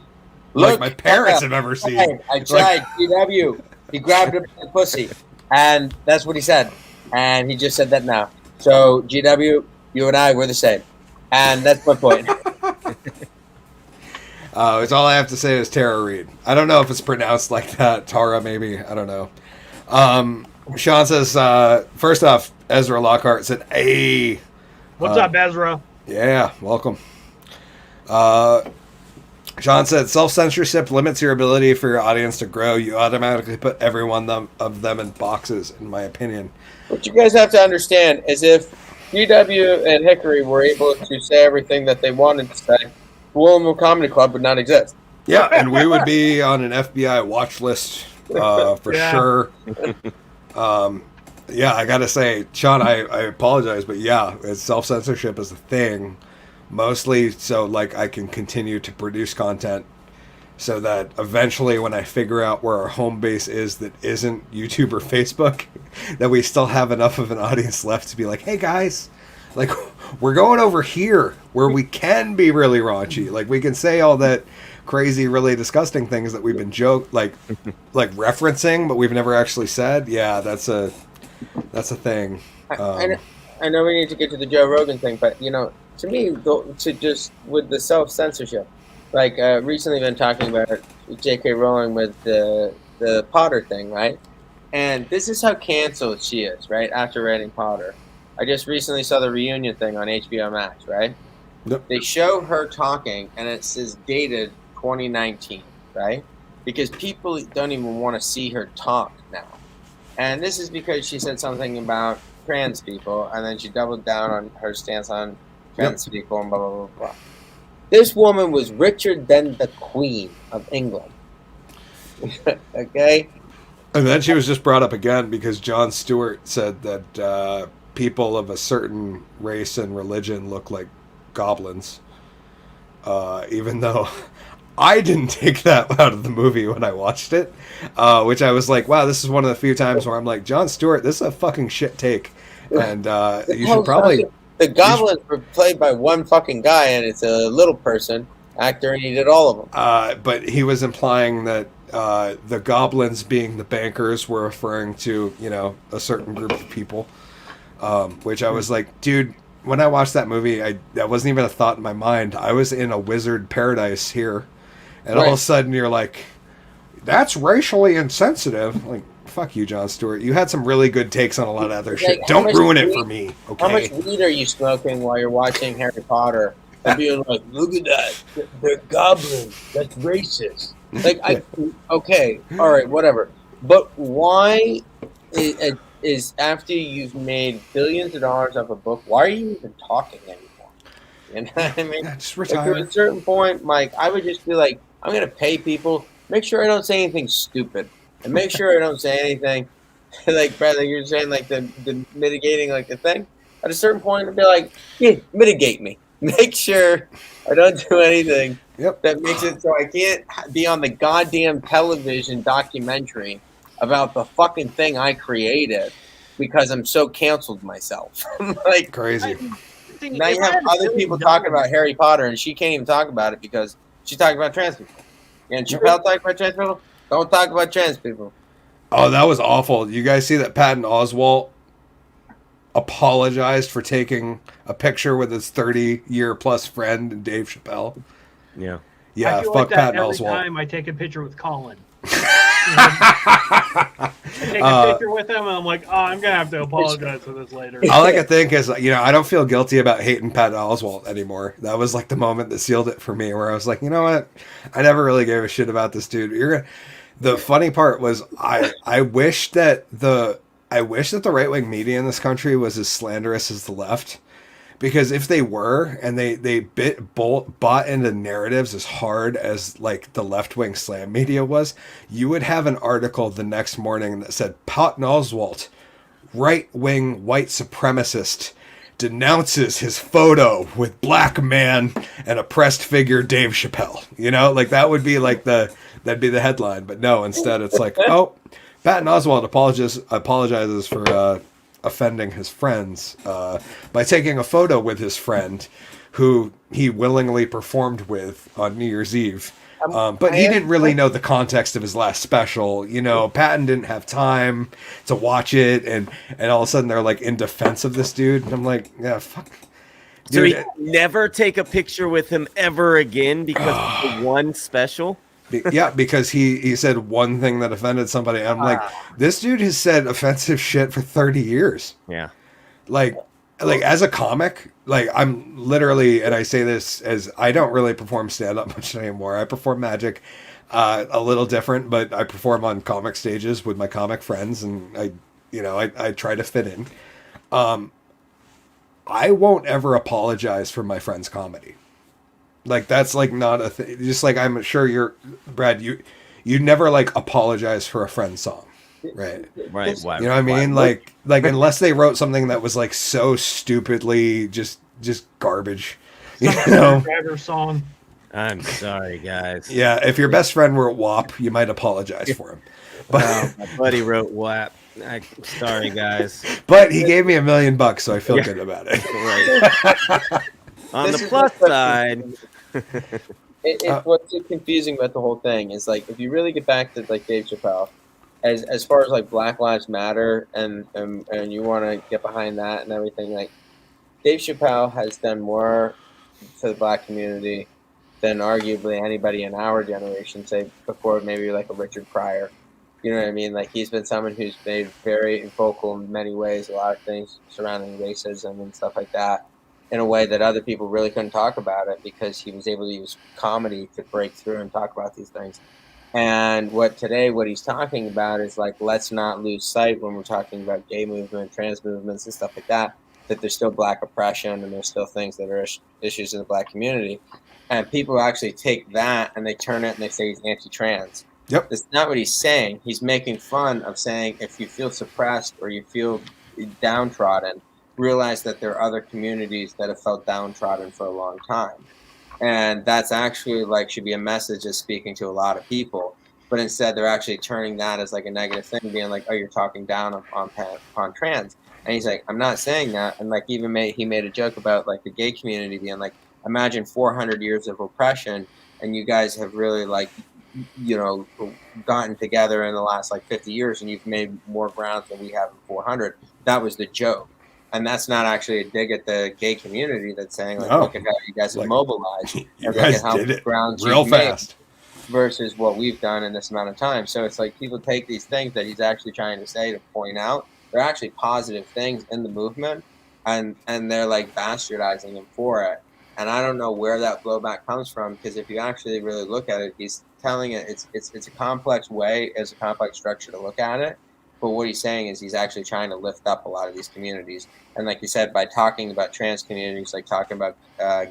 like, my parents have ever seen. I tried. GW. He grabbed him by the pussy, and that's what he said. And he just said that now. So GW, you and I, we're the same, and that's my point. It's all I have to say is Tara Reid. I don't know if it's pronounced like that. Tara, maybe. I don't know. Sean says, first off, Ezra Lockhart said, hey. What's up, Ezra? Yeah, welcome. Sean said, self-censorship limits your ability for your audience to grow. You automatically put every one of them in boxes, in my opinion. What you guys have to understand is if GW and Hickory were able to say everything that they wanted to say, Woolen Comedy Club would not exist. Yeah, and we would be on an FBI watch list for sure. Yeah, I gotta say, Sean, I apologize, but yeah, self-censorship is a thing, mostly so like I can continue to produce content so that eventually when I figure out where our home base is that isn't YouTube or Facebook, that we still have enough of an audience left to be like, hey guys, like we're going over here where we can be really raunchy. Like we can say all that crazy, really disgusting things that we've been like referencing, but we've never actually said. Yeah, that's a thing. I know we need to get to the Joe Rogan thing, but you know, to me, to just with the self-censorship, like recently been talking about J.K. Rowling with the Potter thing, right? And this is how canceled she is, right? After writing Potter. I just recently saw the reunion thing on HBO Max, right? Yep. They show her talking, and it says dated 2019, right? Because people don't even want to see her talk now. And this is because she said something about trans people, and then she doubled down on her stance on trans people and blah, blah, blah, blah. This woman was richer than the Queen of England. Okay? And then she was just brought up again because Jon Stewart said that people of a certain race and religion look like goblins. Even though I didn't take that out of the movie when I watched it, which I was like, wow, this is one of the few times where I'm like, Jon Stewart, this is a fucking shit take. And you should probably... The goblins were played by one fucking guy, and it's a little person actor, and he did all of them. But he was implying that the goblins being the bankers were referring to, you know, a certain group of people, which I was like, dude, when I watched that movie, that wasn't even a thought in my mind. I was in a wizard paradise here, and all of a sudden you're like, that's racially insensitive. Like, fuck you, Jon Stewart. You had some really good takes on a lot of other shit. Don't ruin it for me, okay? How much weed are you smoking while you're watching Harry Potter? And being like, look at that. They're goblins. That's racist. Like, okay, all right, whatever. But why is after you've made billions of dollars off a book, why are you even talking anymore? You know what I mean? Yeah, just retire. Like, at a certain point, Mike, I would just be like, I'm going to pay people. Make sure I don't say anything stupid. And make sure I don't say anything like, Brad, like you're saying, like the mitigating, like the thing. At a certain point, I'd be like, yeah, mitigate me. make sure I don't do anything Yep. that makes it so I can't be on the goddamn television documentary about the fucking thing I created because I'm so canceled myself. Like, Crazy. now you have other people talking about Harry Potter, and she can't even talk about it because she's talking about trans people. And Chappelle talking about trans people? Don't talk about trans people. Oh, that was awful. You guys see that Patton Oswalt apologized for taking a picture with his 30-year plus friend Dave Chappelle? Yeah. Yeah, I feel fuck like that Patton every Oswalt. time I take a picture with Colin. I take a picture with him, and I'm like, oh, I'm gonna have to apologize for this later. All I can think is, I don't feel guilty about hating Patton Oswalt anymore. That was like the moment that sealed it for me, where I was like, you know what? I never really gave a shit about this dude. The funny part was, I wish that the right wing media in this country was as slanderous as the left. Because if they were, and they bought into narratives as hard as like the left wing slam media was, you would have an article the next morning that said Patton Oswalt, right wing white supremacist, denounces his photo with black man and oppressed figure Dave Chappelle. Like that would be like that'd be the headline. But no, instead it's like, oh, Patton Oswalt apologizes for offending his friends by taking a photo with his friend who he willingly performed with on New Year's Eve. But he didn't really know the context of his last special. Patton didn't have time to watch it, and all of a sudden they're like in defense of this dude. And I'm like, yeah, fuck. So Dude, he never take a picture with him ever again because of the one special? yeah, because he said one thing that offended somebody. I'm like, this dude has said offensive shit for 30 years. Yeah. Like as a comic, like I'm literally, and I say this as I don't really perform stand-up much anymore. I perform magic a little different, but I perform on comic stages with my comic friends, and I try to fit in. I won't ever apologize for my friend's comedy. Like that's like not a thing. Just like I'm sure Brad, you never like apologize for a friend's song, right? Right. You know what I mean? Like unless they wrote something that was like so stupidly just garbage, Driver song. I'm sorry, guys. Yeah, if your best friend were WAP, you might apologize for him. But my buddy wrote WAP. Sorry, guys. But he gave me $1 million, so I feel good about it. Right. On the plus side, it's what's so confusing about the whole thing is like if you really get back to like Dave Chappelle, as far as like Black Lives Matter and you want to get behind that and everything, like Dave Chappelle has done more for the black community than arguably anybody in our generation, say before maybe like a Richard Pryor. You know what I mean? Like he's been someone who's made very vocal in many ways, a lot of things surrounding racism and stuff like that, in a way that other people really couldn't talk about it because he was able to use comedy to break through and talk about these things. And what he's talking about is like, let's not lose sight when we're talking about gay movement, trans movements and stuff like that there's still black oppression and there's still things that are issues in the black community. And people actually take that and they turn it and they say he's anti-trans. Yep. That's not what he's saying. He's making fun of saying if you feel suppressed or you feel downtrodden, realize that there are other communities that have felt downtrodden for a long time. And that's actually like should be a message that's speaking to a lot of people. But instead they're actually turning that as like a negative thing, being like, oh, you're talking down on trans. And he's like, I'm not saying that. And like even he made a joke about like the gay community being like, imagine 400 years of oppression and you guys have really like, gotten together in the last like 50 years and you've made more grounds than we have in 400. That was the joke. And that's not actually a dig at the gay community that's saying, like, look at how you guys have mobilized. You guys did it real fast. Versus what we've done in this amount of time. So it's like people take these things that he's actually trying to say to point out. They're actually positive things in the movement. And they're like bastardizing him for it. And I don't know where that blowback comes from, because if you actually really look at it, he's telling it it's a complex way, it's a complex structure to look at it. But what he's saying is he's actually trying to lift up a lot of these communities. And like you said, by talking about trans communities, like talking about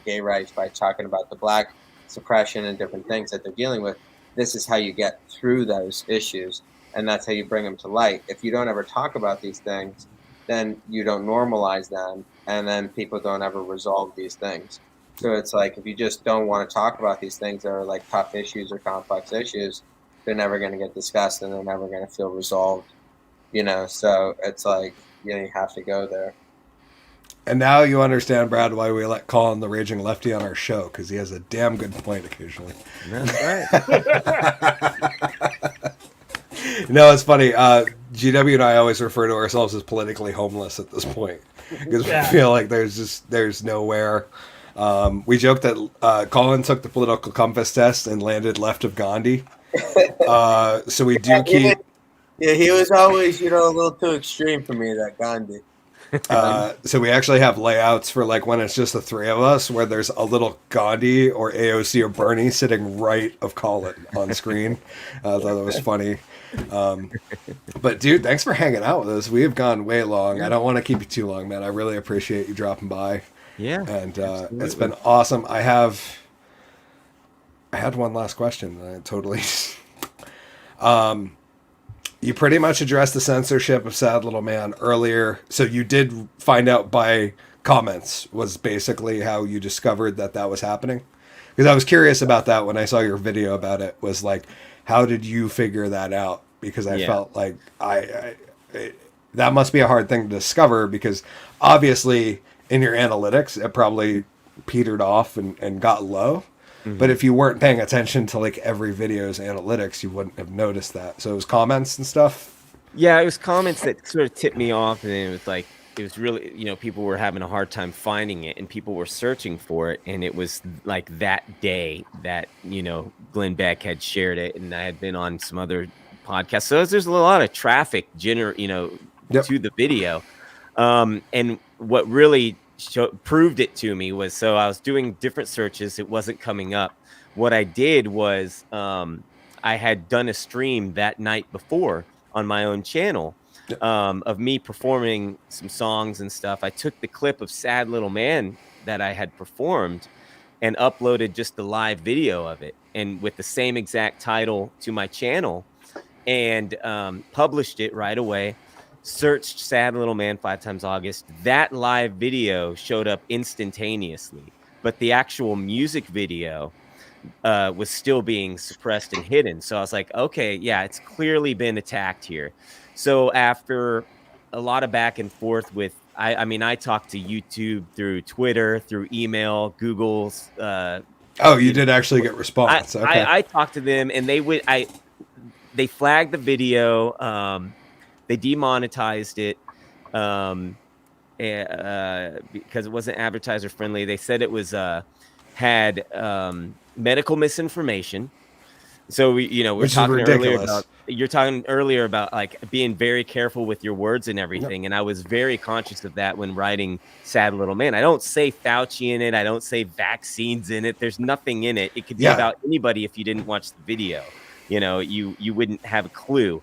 gay rights, by talking about the black suppression and different things that they're dealing with, this is how you get through those issues. And that's how you bring them to light. If you don't ever talk about these things, then you don't normalize them. And then people don't ever resolve these things. So it's like if you just don't want to talk about these things that are like tough issues or complex issues, they're never going to get discussed and they're never going to feel resolved. So it's like, you have to go there. And now you understand, Brad, why we let Colin the Raging Lefty on our show, because he has a damn good point occasionally. That's right. No, it's funny. GW and I always refer to ourselves as politically homeless at this point because we feel like there's nowhere. We joke that Colin took the political compass test and landed left of Gandhi. So we do keep. Yeah, he was always, a little too extreme for me, that Gandhi. So we actually have layouts for like when it's just the three of us, where there's a little Gandhi or AOC or Bernie sitting right of Colin on screen. I thought that was funny. But dude, thanks for hanging out with us. We have gone way long. I don't want to keep you too long, man. I really appreciate you dropping by. Yeah, and it's been awesome. I had one last question. I totally. You pretty much addressed the censorship of Sad Little Man earlier. So you did find out by comments was basically how you discovered that was happening. Because I was curious about that when I saw your video about it. Was like, how did you figure that out? Because I felt like that must be a hard thing to discover, because obviously in your analytics it probably petered off and got low. Mm-hmm. But if you weren't paying attention to like every video's analytics, you wouldn't have noticed that. So it was comments and stuff. Yeah, it was comments that sort of tipped me off, and it was really, people were having a hard time finding it, and people were searching for it, and it was like that day that Glenn Beck had shared it, and I had been on some other podcasts, so there's a lot of traffic to the video, and what really proved it to me was, so I was doing different searches, it wasn't coming up. What I did was I had done a stream that night before on my own channel of me performing some songs and stuff. I took the clip of Sad Little Man that I had performed and uploaded just the live video of it, and with the same exact title to my channel, and published it right away. Searched Sad Little Man 5 Times August. That live video showed up instantaneously, but the actual music video was still being suppressed and hidden. So I was like, okay, yeah, it's clearly been attacked here. So after a lot of back and forth with, I talked to YouTube through Twitter, through email, Google's. You did actually get response. Okay. I talked to them, and they flagged the video. They demonetized it because it wasn't advertiser friendly. They said it was had medical misinformation. So we're talking earlier about like being very careful with your words and everything. Yep. And I was very conscious of that when writing Sad Little Man. I don't say Fauci in it. I don't say vaccines in it. There's nothing in it. It could be about anybody. If you didn't watch the video, you wouldn't have a clue.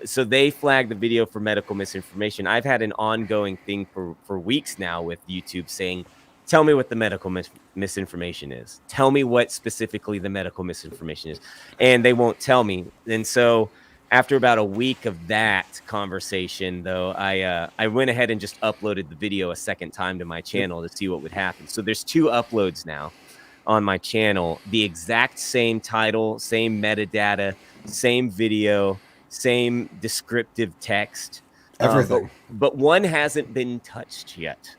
So they flagged the video for medical misinformation. I've had an ongoing thing for weeks now with YouTube saying, tell me what the medical misinformation is. Tell me what specifically the medical misinformation is. And they won't tell me. And so after about a week of that conversation, though, I went ahead and just uploaded the video a second time to my channel to see what would happen. So there's 2 uploads now on my channel. The exact same title, same metadata, same video, same descriptive text, everything. But one hasn't been touched yet.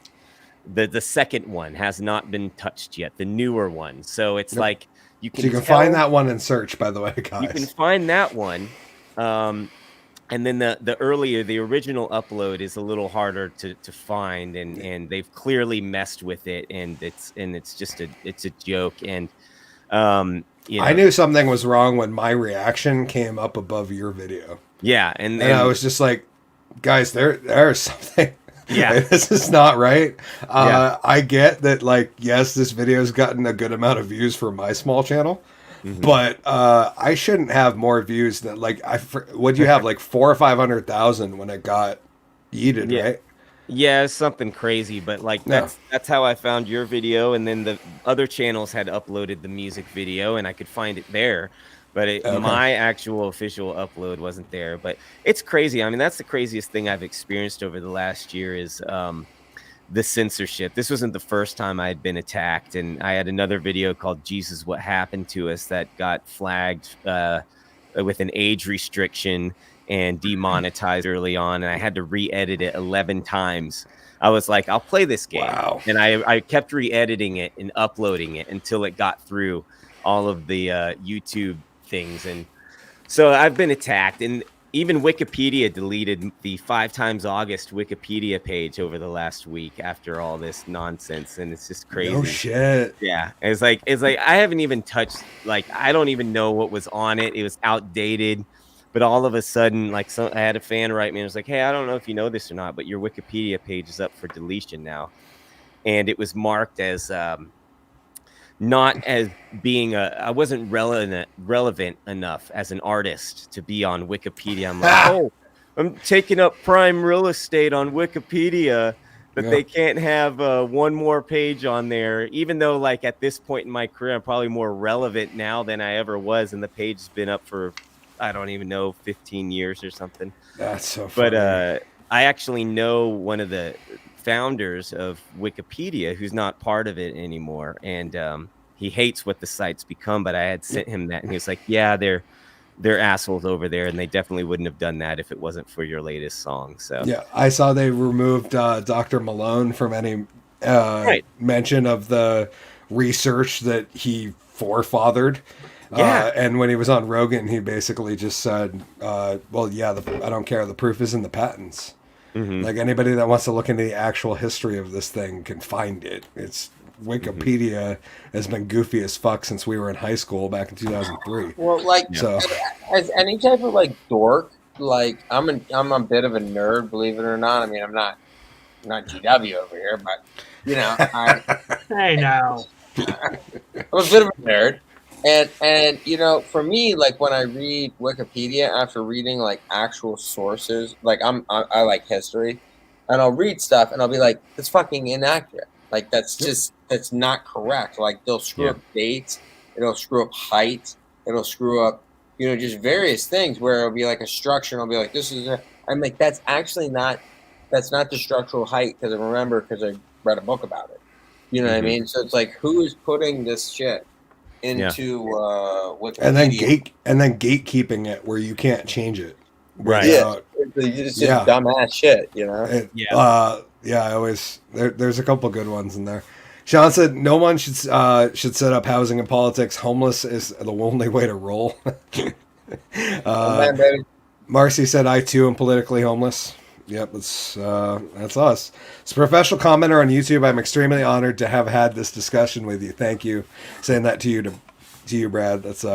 The second one has not been touched yet, the newer one. So it's like you can find that one in search, by the way, guys. You can find that one. And then the original upload is a little harder to find, and they've clearly messed with it, and it's just a joke. And I knew something was wrong when my reaction came up above your video. Yeah, and I was just like, guys, there's something. Yeah, this is not right. I get that, like, yes, this video's gotten a good amount of views for my small channel, but I shouldn't have more views than like would you have like 400,000 or 500,000 when it got yeeted, right? Yeah, it's something crazy, but like that's how I found your video, and then the other channels had uploaded the music video, and I could find it there, but my actual official upload wasn't there. But it's crazy. I mean, that's the craziest thing I've experienced over the last year is the censorship. This wasn't the first time I had been attacked, and I had another video called Jesus, What Happened to Us that got flagged with an age restriction and demonetized early on, and I had to re-edit it 11 times. I was like, I'll play this game. Wow. And I kept re-editing it and uploading it until it got through all of the YouTube things. And so I've been attacked, and even Wikipedia deleted the 5 times August Wikipedia page over the last week after all this nonsense, and it's just crazy. No shit. Yeah, it's like I haven't even touched, like, I don't even know what was on it. It was outdated, but all of a sudden, like, I had a fan write me and was like, "Hey, I don't know if you know this or not, but your Wikipedia page is up for deletion now," and it was marked as not as being I wasn't relevant enough as an artist to be on Wikipedia. I'm like, oh, I'm taking up prime real estate on Wikipedia, but they can't have one more page on there, even though, like, at this point in my career, I'm probably more relevant now than I ever was, and the page has been up for, I don't even know, 15 years or something. That's so funny. But I actually know one of the founders of Wikipedia who's not part of it anymore, and he hates what the site's become, but I had sent him that, and he was like, yeah, they're assholes over there, and they definitely wouldn't have done that if it wasn't for your latest song. So yeah, I saw they removed Dr. Malone from any mention of the research that he forefathered. And when he was on Rogan, he basically just said, well, yeah, I don't care. The proof is in the patents. Mm-hmm. Like, anybody that wants to look into the actual history of this thing can find it. It's Wikipedia has been goofy as fuck since we were in high school back in 2003. Well, like, so as any type of like dork, like I'm a bit of a nerd, believe it or not. I mean, I'm not GW over here, but you know, Hey, now. I'm a bit of a nerd. And you know, for me, like when I read Wikipedia after reading like actual sources, like I like history, and I'll read stuff and I'll be like, that's fucking inaccurate. Like that's not correct. Like they'll screw up dates, it'll screw up height, it'll screw up, you know, just various things where it'll be like a structure and I'll be like, I'm like, that's not the structural height because I read a book about it. You know what I mean? So it's like, who is putting this shit into Wikipedia? and then gatekeeping it where you can't change it. Right. It's just dumbass shit, you know? I always there's a couple good ones in there. Sean said no one should set up housing and politics. Homeless is the only way to roll. Marcy said I too am politically homeless. Yep, that's us. As a professional commenter on YouTube, I'm extremely honored to have had this discussion with you. Thank you. Saying that to you, Brad. That's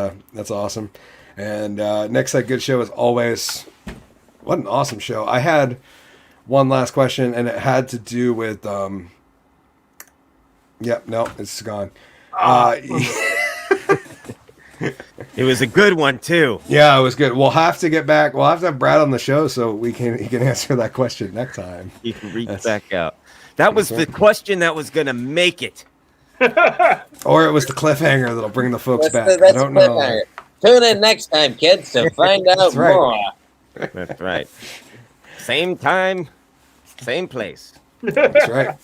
awesome. And Nick said good show as always. What an awesome show. I had one last question, and it had to do with it's gone. it was a good one too. Yeah, it was good. We'll have to get back. We'll have to have Brad on the show so he can answer that question next time. He can reach back out. That was the question that was going to make it. Or it was the cliffhanger that'll bring the folks back. I don't know. Tune in next time, kids, to find out more. That's right. Same time, same place. That's right.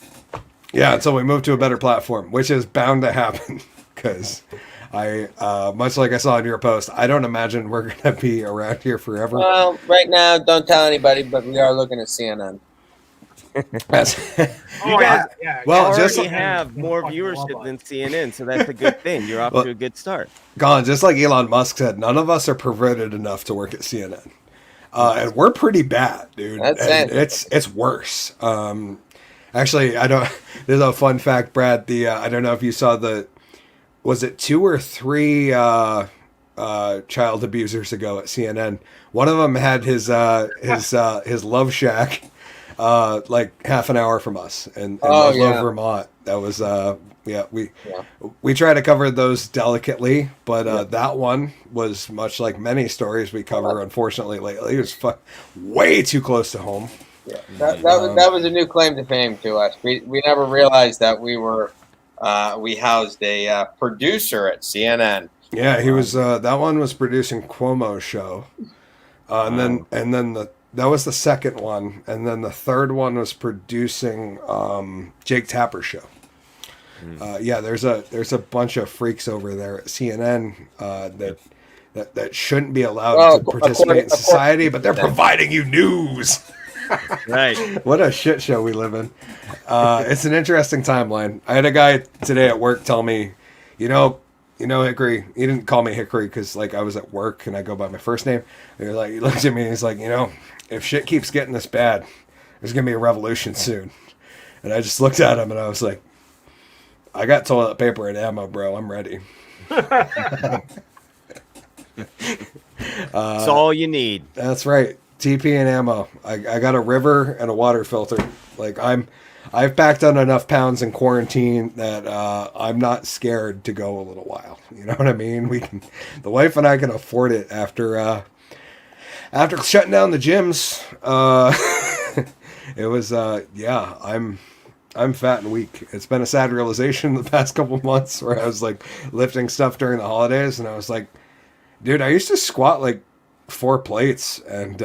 Yeah, until we move to a better platform, which is bound to happen. Because much like I saw in your post, I don't imagine we're going to be around here forever. Well, right now, don't tell anybody, but we are looking at CNN. Well, just have more viewership than CNN, so that's a good thing. You're off to a good start. Gone, just like Elon Musk said, none of us are perverted enough to work at CNN. And we're pretty bad, dude. It's worse. Actually, I don't. There's a fun fact, Brad. I don't know if you saw was it 2 or 3 child abusers ago at CNN? One of them had his love shack like half an hour from us in Ludlow, Vermont. That was we try to cover those delicately, but that one was much like many stories we cover, unfortunately, lately. It was way too close to home. Yeah, that was a new claim to fame to us. We never realized that we housed a producer at CNN. Yeah, he was. That one was producing Cuomo's show, and then That was the second one, and then the third one was producing Jake Tapper's show. Yeah, there's a bunch of freaks over there at CNN that shouldn't be allowed to participate in society, but they're providing you news. Right. What a shit show we live in. It's an interesting timeline. I had a guy today at work tell me, you know, Hickory. He didn't call me Hickory because like I was at work and I go by my first name. And he looks at me and he's like, if shit keeps getting this bad, there's gonna be a revolution soon. And I just looked at him and I was like, I got toilet paper and ammo, bro. I'm ready. That's all you need. That's right. TP and ammo. I got a river and a water filter. Like I've packed on enough pounds in quarantine that I'm not scared to go a little while. You know what I mean? The wife and I can afford it after shutting down the gyms. It was I'm fat and weak. It's been a sad realization the past couple of months where I was like lifting stuff during the holidays and I was like, dude, I used to squat like 4 plates and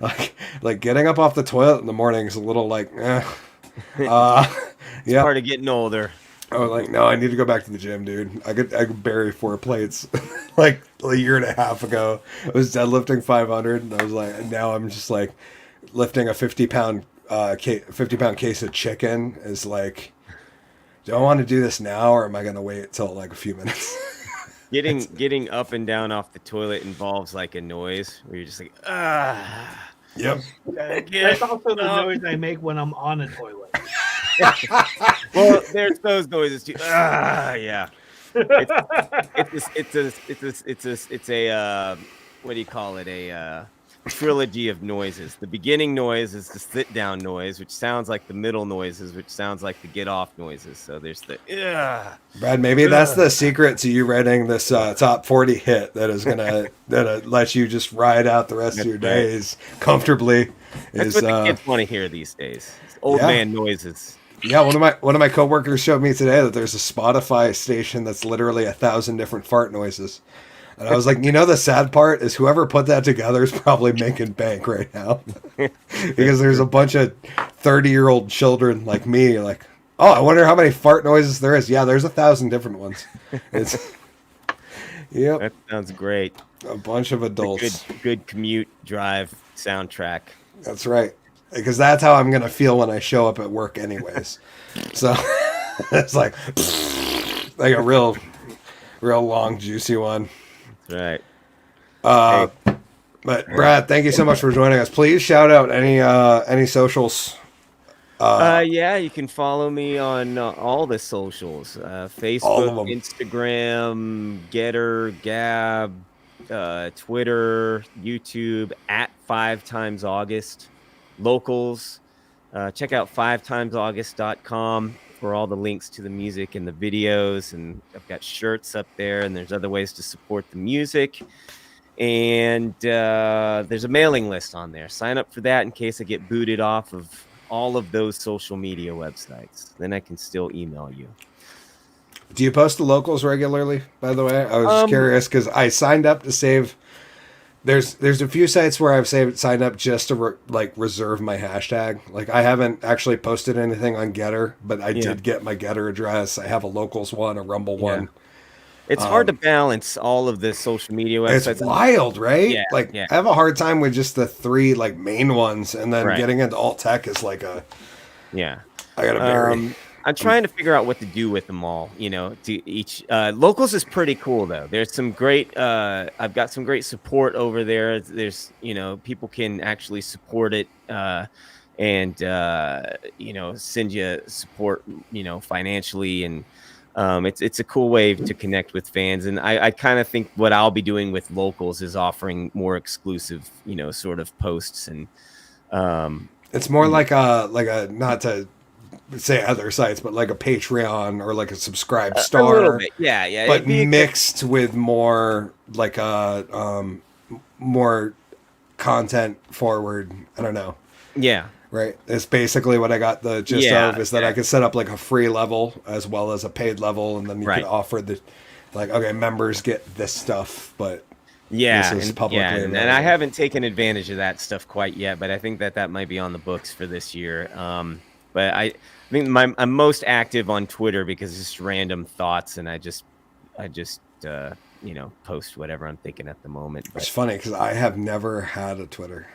like getting up off the toilet in the morning is a little like yeah. Part of getting older. I was like, no, I need to go back to the gym, dude. I could bury 4 plates like a year and a half ago. I was deadlifting 500 and I was like, now I'm just like lifting a 50-pound case of chicken is like, do I want to do this now or am I going to wait till like a few minutes? Getting up and down off the toilet involves like a noise where you're just like, ah. Yep. That's also the noise I make when I'm on a toilet. Well, there's those noises too. Ah, yeah. It's a what do you call it? A trilogy of noises. The beginning noise is the sit down noise, which sounds like the middle noises, which sounds like the get off noises. So there's the Brad, maybe that's the secret to you writing this top 40 hit that is gonna let you just ride out the rest of your days comfortably. That's what the kids want to hear these days. Old man noises. Yeah, one of my coworkers showed me today that there's a Spotify station that's literally 1,000 different fart noises. And I was like, the sad part is whoever put that together is probably making bank right now. Because there's a bunch of 30-year-old children like me, like, oh, I wonder how many fart noises there is. Yeah, there's 1,000 different ones. Yep. That sounds great. A bunch of adults. Good commute drive soundtrack. That's right. Because that's how I'm going to feel when I show up at work anyways. So it's like a real long, juicy one. Right. But Brad, thank you so much for joining us. Please shout out any socials. Yeah, you can follow me on all the socials: Facebook, Instagram, Getter, Gab, Twitter, YouTube at 5timesaugust. Locals, check out 5timesaugust.com for all the links to the music and the videos, and I've got shirts up there, and there's other ways to support the music, and there's a mailing list on there. Sign up for that in case I get booted off of all of those social media websites. Then I can still email you. Do you post the locals regularly, by the way? I was just curious because I signed up to save. There's a few sites where I've signed up just to reserve my hashtag. Like I haven't actually posted anything on Getter, but I did get my Getter address. I have a locals one, a Rumble one. It's hard to balance all of the social media websites. It's wild, right? Yeah, I have a hard time with just the 3 main ones, and then getting into alt tech is like a I gotta vary. I'm trying to figure out what to do with them all. To each locals is pretty cool though. There's some great. I've got some great support over there. There's people can actually support it and send you support financially, and it's a cool way to connect with fans. And I kind of think what I'll be doing with locals is offering more exclusive sort of posts, and it's more like a not to say other sites, but like a Patreon or like a subscribe star, a little bit. Yeah. But mixed with more like more content forward. I don't know. Yeah. Right. It's basically what I got the gist of is that I could set up like a free level as well as a paid level, and then you could offer the okay, members get this stuff, but Yeah, This is and publicly yeah, and I available. haven't taken advantage of that stuff quite yet, but I think that might be on the books for this year. But I think I'm most active on Twitter because it's just random thoughts, and I just post whatever I'm thinking at the moment. It's But funny because I have never had a Twitter.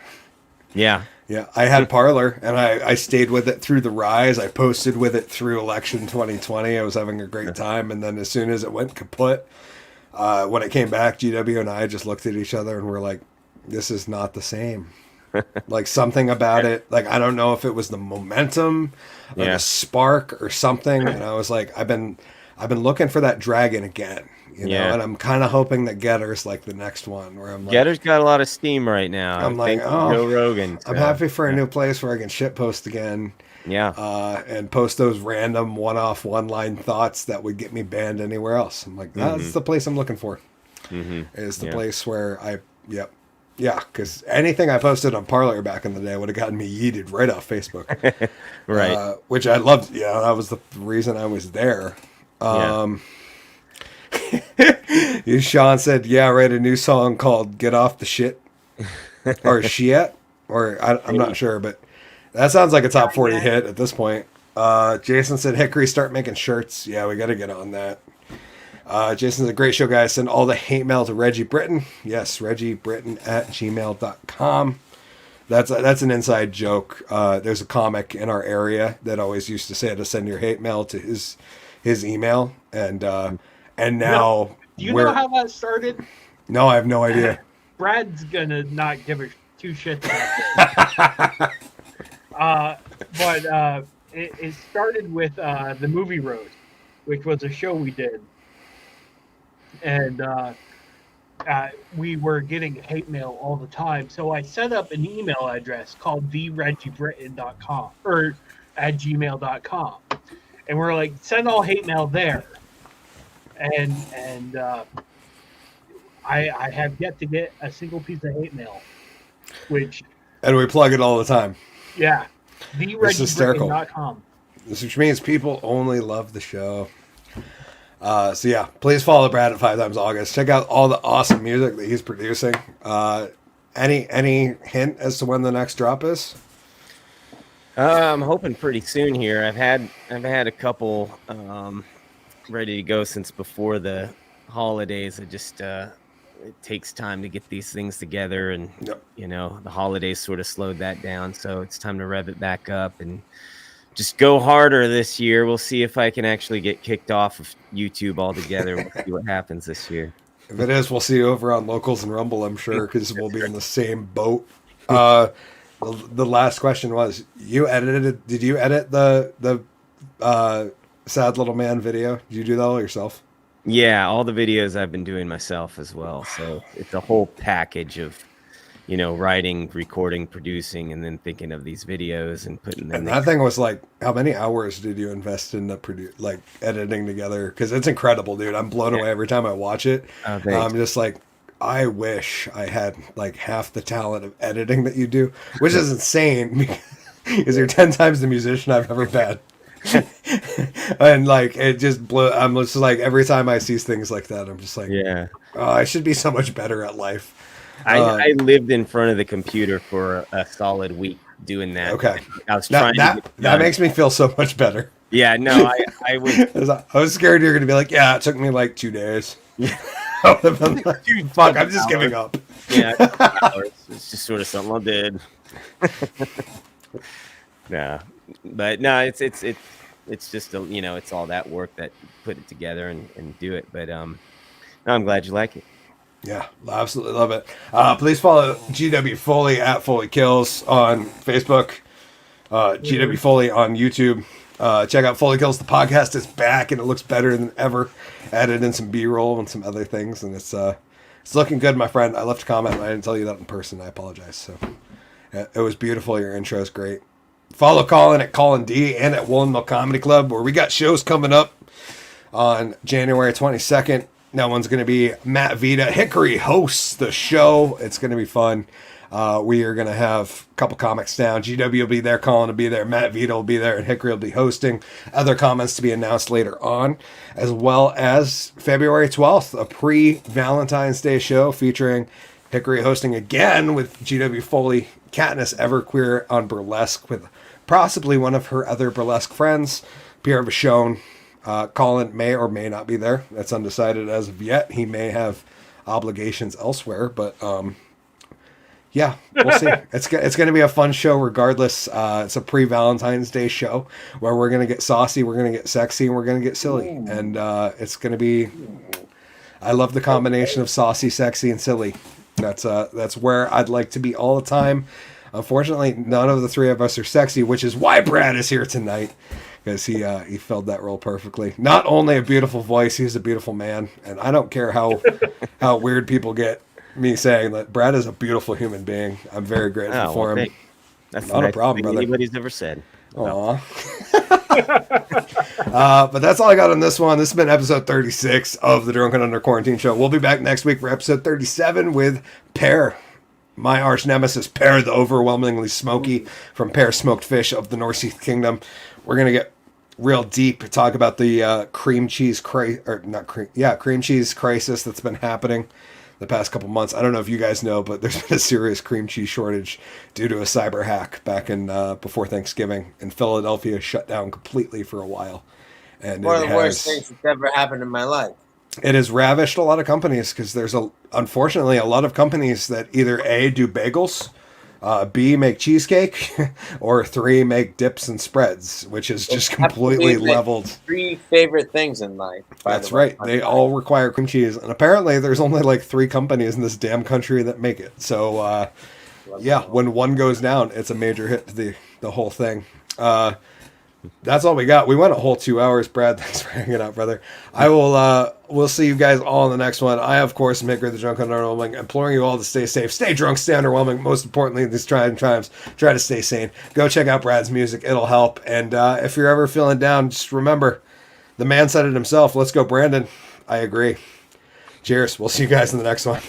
yeah, Yeah, I had Parler, and I stayed with it through the rise. I posted with it through election 2020. I was having a great time, and then as soon as it went kaput, when it came back, GW and I just looked at each other and were like, "This is not the same." Like something about it, like I don't know if it was the momentum or Yeah. the spark or something, and I was like, I've been looking for that dragon again, Yeah. and I'm kind of hoping that Getter's like the next one where I'm like, Getter's got a lot of steam right now. I'm like, Thanks to oh, Joe Rogan. I'm so, happy for a yeah. new place where I can shit post again. Yeah. And post those random one-off one-line thoughts that would get me banned anywhere else. I'm like, that's the place I'm looking for. Is the place where yeah, because anything I posted on Parler back in the day would have gotten me yeeted right off Facebook. Right. Which I loved. Yeah, that was the reason I was there. Sean said, yeah, write a new song called Get Off the Shit. Or Shit. Or I'm not sure, but that sounds like a top 40 hit at this point. Jason said, Hickory, start making shirts. Yeah, we got to get on that. Jason's a great show, guys. Send all the hate mail to Reggie Britton. Yes, ReggieBritton@gmail.com. That's an inside joke. There's a comic in our area that always used to say to send your hate mail to his email, and now Do you know how that started? No, I have no idea. Brad's gonna not give a two shits about this. But it started with the movie roast, which was a show we did, and we were getting hate mail all the time. So I set up an email address called thereggiebritton.com or at gmail.com, and we're like, send all hate mail there. And I have yet to get a single piece of hate mail, And we plug it all the time. yeah, hysterical. thereggiebritton.com. Which means people only love the show. So yeah, please follow Brad at 5 Times August. Check out all the awesome music that he's producing. Any hint as to when the next drop is? I'm hoping pretty soon here. I've had a couple ready to go since before the holidays. It just it takes time to get these things together, and the holidays sort of slowed that down. So it's time to rev it back up and just go harder this year. We'll see if I can actually get kicked off of YouTube altogether. We'll see what happens this year. If it is, we'll see you over on Locals and Rumble, I'm sure, because we'll be in the same boat. The last question was, did you edit the Sad Little Man video? Did you do that all yourself? Yeah, all the videos I've been doing myself as well. So it's a whole package of, writing, recording, producing, and then thinking of these videos and putting them. And that thing was like, how many hours did you invest in the editing together? Because it's incredible, dude. I'm blown away every time I watch it. I'm just like, I wish I had like half the talent of editing that you do, which is insane because you're 10 times the musician I've ever been. And like it just blew. I'm just like, every time I see things like that, I'm just like, oh, I should be so much better at life. I lived in front of the computer for a solid week doing that. Okay, I was trying that makes me feel so much better. Yeah, no, I was. I was scared you're going to be like, yeah, it took me like 2 days. Fuck, I'm just giving up. Yeah, it's just sort of something I did. Nah, but no, it's just it's all that work that put it together and do it. But no, I'm glad you like it. Yeah, absolutely love it. Please follow GW Foley at Foley Kills on Facebook, GW Foley on YouTube. Check out Foley Kills. The podcast is back and it looks better than ever. Added in some B-roll and some other things, and it's looking good, my friend. I left a comment. I didn't tell you that in person. I apologize. So it was beautiful. Your intro is great. Follow Colin at Colin D and at Woolen Comedy Club, where we got shows coming up on January 22nd. That one's going to be Matt Vita. Hickory hosts the show. It's going to be fun. We are going to have a couple comics down. GW will be there, Colin will be there, Matt Vita will be there, and Hickory will be hosting. Other comments to be announced later on, as well as February 12th, a pre-Valentine's Day show featuring Hickory hosting again with GW Foley, Katniss Everqueer on Burlesque with possibly one of her other burlesque friends, Pierre Vachon. Colin may or may not be there. That's undecided as of yet. He may have obligations elsewhere, but yeah, we'll see. It's going to be a fun show regardless. It's a pre-Valentine's Day show where we're going to get saucy, we're going to get sexy, and we're going to get silly. And it's going to be... I love the combination of saucy, sexy, and silly. That's where I'd like to be all the time. Unfortunately, none of the three of us are sexy, which is why Brad is here tonight. Because he filled that role perfectly. Not only a beautiful voice, he's a beautiful man. And I don't care how weird people get me saying that Brad is a beautiful human being. I'm very grateful for him. That's not a problem, brother. Anybody's ever said. Aw. But that's all I got on this one. This has been episode 36 of the Drunken Under Quarantine show. We'll be back next week for episode 37 with Pear. My arch nemesis, Pear, the overwhelmingly smoky from Pear Smoked Fish of the North Sea Kingdom. We're going to get real deep, talk about the cream cheese crisis that's been happening the past couple months. I don't know if you guys know, but there's been a serious cream cheese shortage due to a cyber hack back in before Thanksgiving, and Philadelphia shut down completely for a while. And one of the worst things that's ever happened in my life. It has ravished a lot of companies because there's unfortunately a lot of companies that either A, do bagels, B, make cheesecake, or 3, make dips and spreads, which is just completely leveled. 3 favorite things in life. That's right. They all require cream cheese. And apparently there's only like 3 companies in this damn country that make it. So, yeah, when one goes down, it's a major hit to the whole thing. That's all we got. We went a whole 2 hours, Brad. Thanks for hanging out, brother. We'll see you guys all in the next one. I, of course, am Hickory the Drunk Underwhelming, imploring you all to stay safe, stay drunk, stay underwhelming. Most importantly, in these trying times, try to stay sane. Go check out Brad's music. It'll help. And if you're ever feeling down, just remember, the man said it himself. Let's go, Brandon. I agree. Cheers. We'll see you guys in the next one.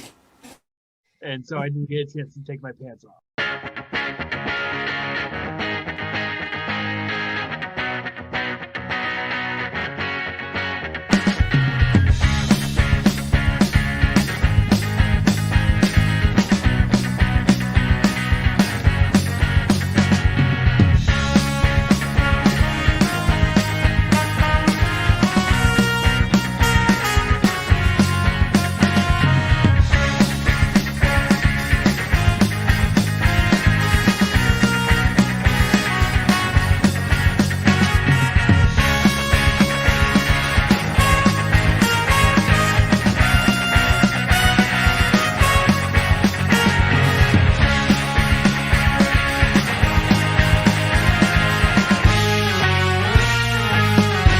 And so I didn't get a chance to take my pants off.